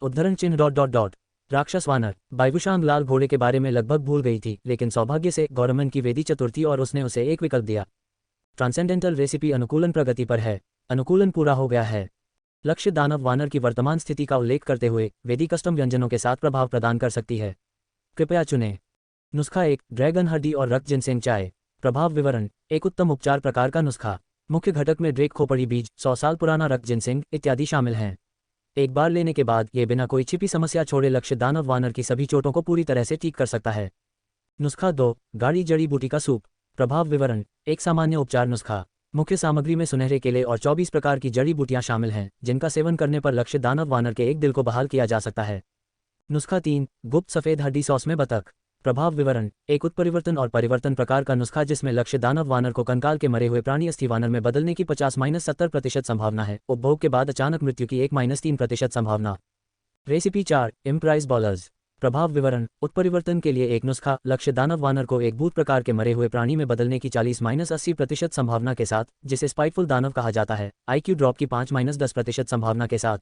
उद्धरण चिन्ह। राक्षस वानर। बाई वुशांग लाल घोड़े के बारे में लगभग भूल गई थी, लेकिन सौभाग्य से गौरमन की वेदी चतुर्थी और उसने उसे एक विकल्प दिया। ट्रांसेंडेंटल रेसिपी अनुकूलन प्रगति पर है। अनुकूलन पूरा हो गया है। लक्ष्य दानव वानर की वर्तमान स्थिति का उल्लेख करते हुए वेदी कस्टम व्यंजनों के साथ प्रभाव प्रदान कर सकती है। कृपया चुनें। नुस्खा 1, ड्रैगन हड्डी और रक्त जिनसेंग चाय। प्रभाव विवरण। एक उत्तम उपचार प्रकार का नुस्खा। मुख्य घटक में ड्रेक खोपड़ी बीज, 100 साल पुराना रक्त जिनसेंग इत्यादि शामिल हैं। एक बार लेने के बाद ये बिना कोई छिपी समस्या छोड़े लक्ष्य दानव वानर की सभी चोटों को पूरी तरह से ठीक कर सकता है। नुस्खा 2, गाढ़ी जड़ी बूटी का सूप। प्रभाव विवरण। एक सामान्य उपचार नुस्खा। मुख्य सामग्री में सुनहरे केले और 24 प्रकार की जड़ी बूटियां शामिल हैं, जिनका सेवन करने पर लक्ष्य दानव वानर के एक दिल को बहाल किया जा सकता है। नुस्खा 3, गुप्त सफेद हड्डी सॉस में बतख। प्रभाव विवरण। एक उत्परिवर्तन और परिवर्तन प्रकार का नुस्खा जिसमें लक्ष्य दानव वानर को कंकाल के मरे हुए प्राणी अस्थि वानर में बदलने की 50-70% संभावना है। उपभोग के बाद अचानक मृत्यु की 1-3% संभावना। रेसिपी 4 इम्प्राइज बॉलर्स। प्रभाव विवरण। उत्परिवर्तन के लिए एक नुस्खा। लक्ष्य दानव वानर को एक भूत प्रकार के मरे हुए प्राणी में बदलने की 40-80% संभावना के साथ, जिसे स्पाइटफुल दानव कहा जाता है। IQ ड्रॉप की 5-10% संभावना के साथ।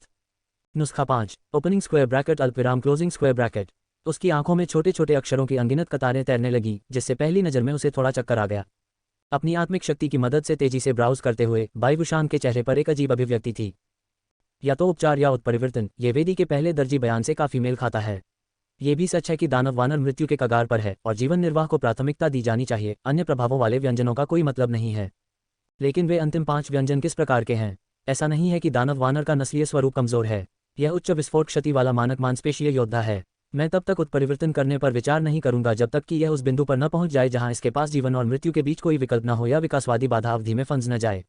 नुस्खा 5 ओपनिंग स्क्वायर ब्रैकेट अल्पविराम क्लोजिंग स्क्वायर ब्रैकेट। उसकी आंखों में छोटे छोटे अक्षरों की अनगिनत कतारें तैरने लगी, जिससे पहली नज़र में उसे थोड़ा चक्कर आ गया। अपनी आत्मिक शक्ति की मदद से तेजी से ब्राउज करते हुए बाइवुशान के चेहरे पर एक अजीब अभिव्यक्ति थी। या तो उपचार या उत्परिवर्तन, ये वेदी के पहले दर्जी बयान से काफी मेल खाता है। ये भी सच है कि दानव वानर मृत्यु के कगार पर है और जीवन निर्वाह को प्राथमिकता दी जानी चाहिए, अन्य प्रभावों वाले व्यंजनों का कोई मतलब नहीं है। लेकिन वे अंतिम 5 व्यंजन किस प्रकार के हैं? ऐसा नहीं है कि दानव वानर का नस्लीय स्वरूप कमजोर है। यह उच्च विस्फोट क्षति वाला मानक मांसपेशीय योद्धा है। मैं तब तक उत्परिवर्तन करने पर विचार नहीं करूंगा जब तक कि यह उस बिंदु पर न पहुंच जाए जहां इसके पास जीवन और मृत्यु के बीच कोई विकल्प न हो या विकासवादी बाधा अवधि में फंस न जाए। ...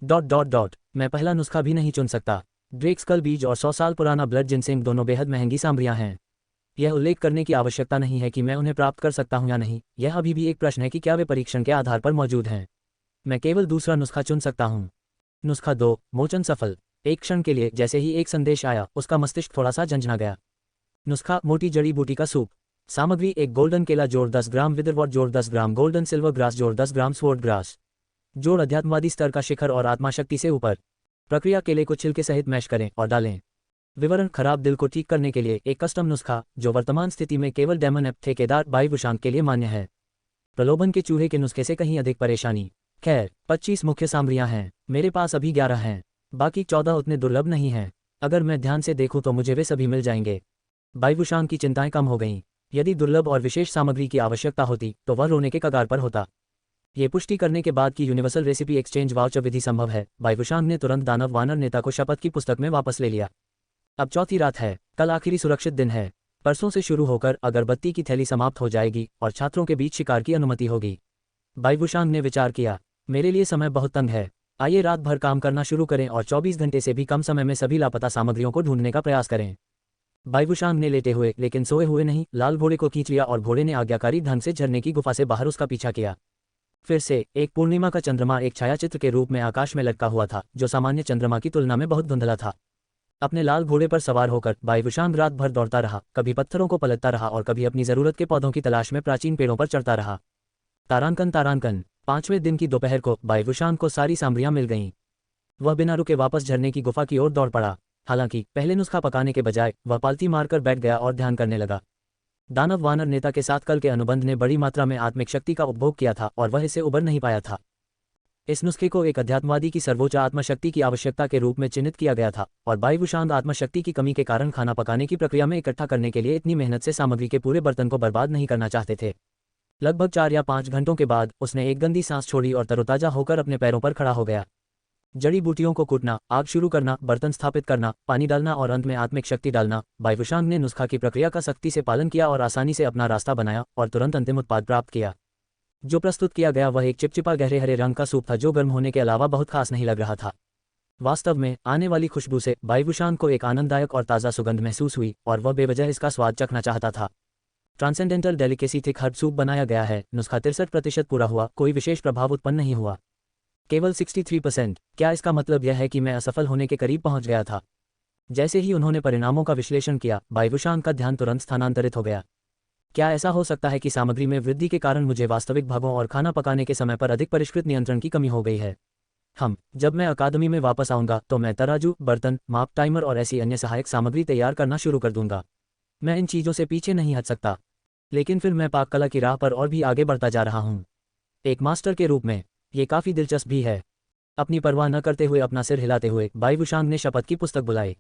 मैं पहला नुस्खा भी नहीं चुन सकता। ड्रेक स्कल बीज और 100 साल पुराना ब्लड जिनसेंग दोनों बेहद महंगी सामग्रियां हैं। यह उल्लेख करने की आवश्यकता नहीं है कि मैं उन्हें प्राप्त कर सकता हूं या नहीं। यह अभी भी एक प्रश्न है कि क्या वे परीक्षण के आधार पर मौजूद हैं। मैं केवल दूसरा नुस्खा चुन सकता हूं। नुस्खा 2 मोचन सफल। एक क्षण के लिए जैसे ही एक संदेश आया, उसका मस्तिष्क थोड़ा सा झंझना गया। नुस्खा मोटी जड़ी बूटी का सूप। सामग्री: एक गोल्डन केला जोड़ 10 ग्राम, विदरवॉट जोड़ 10 ग्राम, गोल्डन सिल्वर ग्रास जोड़ 10 ग्राम, स्वॉर्ड ग्रास जोड़ अध्यात्मवादी स्तर का शिखर और आत्मा शक्ति से ऊपर। प्रक्रिया: केले को छिलके सहित मैश करें और डालें। विवरण: खराब दिल को ठीक करने के लिए एक कस्टम नुस्खा, जो वर्तमान स्थिति में केवल डेमन एप ठेकेदार बाइवुशान के लिए मान्य है। प्रलोभन के चूहे के नुस्खे से कहीं अधिक परेशानी। खैर, 25 मुख्य सामग्रियां हैं। मेरे पास अभी 11 हैं। बाकी 14 उतने दुर्लभ नहीं हैं। अगर मैं ध्यान से देखूं तो मुझे वे सभी मिल जाएंगे। बाइवुशान की चिंताएं कम हो गईं। यदि दुर्लभ और विशेष सामग्री की आवश्यकता होती तो वह रोने के कगार पर होता। ये पुष्टि करने के बाद कि यूनिवर्सल रेसिपी एक्सचेंज वाउचर विधि संभव है, बाइवुशान ने तुरंत दानव वानर नेता को शपथ की पुस्तक में वापस ले लिया। अब चौथी रात है। कल आखिरी सुरक्षित दिन है। परसों से शुरू होकर अगरबत्ती की थैली समाप्त हो जाएगी और छात्रों के बीच शिकार की अनुमति होगी। बाइवुशान ने विचार किया, मेरे लिए समय बहुत तंग है। आइए रात भर काम करना शुरू करें और 24 घंटे से भी कम समय में सभी लापता सामग्रियों को ढूंढने का प्रयास करें। बाइवुशान ने लेटे हुए लेकिन सोए हुए नहीं लाल घोड़े को खींच लिया और घोड़े ने आज्ञाकारी ढंग से झरने की गुफा से बाहर उसका पीछा किया। फिर से एक पूर्णिमा का चंद्रमा एक छायाचित्र के रूप में आकाश में लटका हुआ था, जो सामान्य चंद्रमा की तुलना में बहुत धुंधला था। अपने लाल घोड़े पर सवार होकर बाइवुशान रात भर दौड़ता रहा, कभी पत्थरों को पलटता रहा और कभी अपनी जरूरत के पौधों की तलाश में प्राचीन पेड़ों पर चढ़ता रहा। तारांकन 5वें दिन की दोपहर को बाइवुशान को सारी सामग्रियां मिल गईं। वह बिना रुके वापस झरने की गुफा की ओर दौड़ पड़ा। हालांकि पहले नुस्खा पकाने के बजाय वह पालती मारकर बैठ गया और ध्यान करने लगा। दानव वानर नेता के साथ कल के अनुबंध ने बड़ी मात्रा में आत्मिक शक्ति का उपभोग किया था और वह इससे उबर नहीं पाया था। इस नुस्खे को एक अध्यात्मवादी की सर्वोच्च आत्मशक्ति की आवश्यकता के रूप में चिन्हित किया गया था और बाइवुशान आत्मशक्ति की कमी के कारण खाना पकाने की प्रक्रिया में इकट्ठा करने के लिए इतनी मेहनत से सामग्री के पूरे बर्तन को बर्बाद नहीं करना चाहते थे। लगभग 4 या 5 घंटों के बाद उसने एक गंदी सांस छोड़ी और तरोताजा होकर अपने पैरों पर खड़ा हो गया। जड़ी बूटियों को कूटना, आग शुरू करना, बर्तन स्थापित करना, पानी डालना और अंत में आत्मिक शक्ति डालना। बाइवुशान ने नुस्खा की प्रक्रिया का सख्ती से पालन किया और आसानी से अपना रास्ता बनाया और तुरंत अंतिम उत्पाद प्राप्त किया। जो प्रस्तुत किया गया वह एक चिपचिपा गहरे हरे रंग का सूप था, जो गर्म होने के अलावा बहुत खास नहीं लग रहा था। वास्तव में आने वाली खुशबू से बाइवुशान को एक आनंददायक और ताज़ा सुगंध महसूस हुई और वह बेवजह इसका स्वाद चखना चाहता था। Transcendental delicacy thick herb soup बनाया गया है। नुस्खा 63% पूरा हुआ, कोई विशेष प्रभाव उत्पन्न नहीं हुआ। केवल 63%। क्या इसका मतलब यह है कि मैं असफल होने के करीब पहुंच गया था? जैसे ही उन्होंने परिणामों का विश्लेषण किया, बाइवुशान का ध्यान तुरंत स्थानांतरित हो गया। क्या ऐसा हो सकता है कि सामग्री में वृद्धि के कारण मुझे वास्तविक भागों और खाना पकाने के समय पर अधिक परिष्कृत नियंत्रण की कमी हो गई है? जब मैं अकादमी में वापस आऊंगा तो मैं तराजू, बर्तन, माप, टाइमर और ऐसी अन्य सहायक सामग्री तैयार करना शुरू कर दूंगा। मैं इन चीज़ों से पीछे नहीं हट सकता। लेकिन फिर मैं पाक कला की राह पर और भी आगे बढ़ता जा रहा हूँ, एक मास्टर के रूप में। ये काफ़ी दिलचस्प भी है। अपनी परवाह न करते हुए, अपना सिर हिलाते हुए बाइवुशान ने शपथ की पुस्तक बुलाई।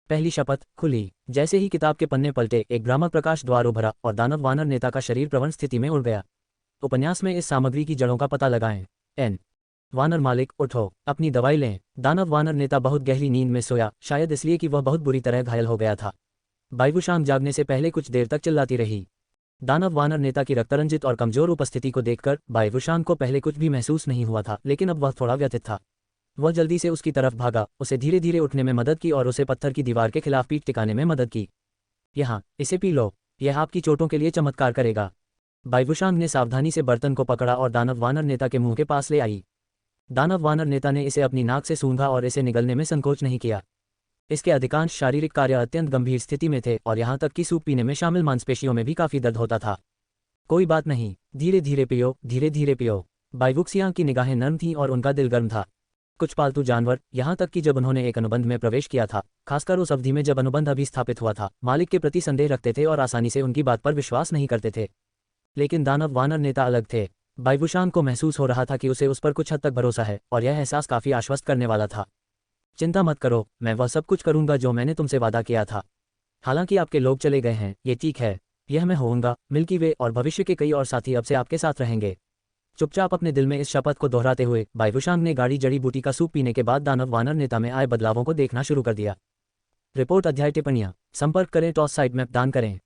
पहली शपथ खुली। जैसे ही किताब के पन्ने पलटे, एक भ्रामक प्रकाश द्वार उभरा और दानव वानर नेता का शरीर प्रवण स्थिति में उड़ गया। उपन्यास में इस सामग्री की जड़ों का पता लगाएं। एन वानर मालिक, उठो, अपनी दवाई लें। दानव वानर नेता बहुत गहरी नींद में सोया, शायद इसलिए कि वह बहुत बुरी तरह घायल हो गया था। बाइवुशान जागने से पहले कुछ देर तक चिल्लाती रही। दानव वानर नेता की रक्तरंजित और कमजोर उपस्थिति को देखकर बाइवुशान को पहले कुछ भी महसूस नहीं हुआ था, लेकिन अब वह थोड़ा व्यथित था। वह जल्दी से उसकी तरफ भागा, उसे धीरे धीरे उठने में मदद की और उसे पत्थर की दीवार के खिलाफ पीठ टिकाने में मदद की। यहाँ, इसे पी लो, यह आपकी चोटों के लिए चमत्कार करेगा। बाइवुशान ने सावधानी से बर्तन को पकड़ा और दानव वानर नेता के मुंह के पास ले आई। दानव वानर नेता ने इसे अपनी नाक से सूंघा और इसे निगलने में संकोच नहीं किया। इसके अधिकांश शारीरिक कार्य अत्यंत गंभीर स्थिति में थे और यहाँ तक कि सूप पीने में शामिल मांसपेशियों में भी काफी दर्द होता था। कोई बात नहीं, धीरे धीरे पियो, धीरे धीरे पियो। बाइवुक्सियांग की निगाहें नर्म थीं और उनका दिल गर्म था। कुछ पालतू जानवर, यहाँ तक कि जब उन्होंने एक अनुबंध में प्रवेश किया था, खासकर उस अवधि में जब अनुबंध अभी स्थापित हुआ था, मालिक के प्रति संदेह रखते थे और आसानी से उनकी बात पर विश्वास नहीं करते थे। लेकिन दानव वानर नेता अलग थे। बाइवुशांग को महसूस हो रहा था कि उसे उस पर कुछ हद तक भरोसा है और यह एहसास काफी आश्वस्त करने वाला था। चिंता मत करो, मैं वह सब कुछ करूंगा जो मैंने तुमसे वादा किया था। हालांकि आपके लोग चले गए हैं, ये ठीक है। यह मैं होऊंगा, मिल्की वे और भविष्य के कई और साथी अब से आपके साथ रहेंगे। चुपचाप अपने दिल में इस शपथ को दोहराते हुए बाइवुशांग ने गाढ़ी जड़ी बूटी का सूप पीने के बाद दानव वानर नेता में आए बदलावों को देखना शुरू कर दिया। रिपोर्ट अध्याय टिप्पणियां संपर्क करें टॉस साइट मैप दान करें।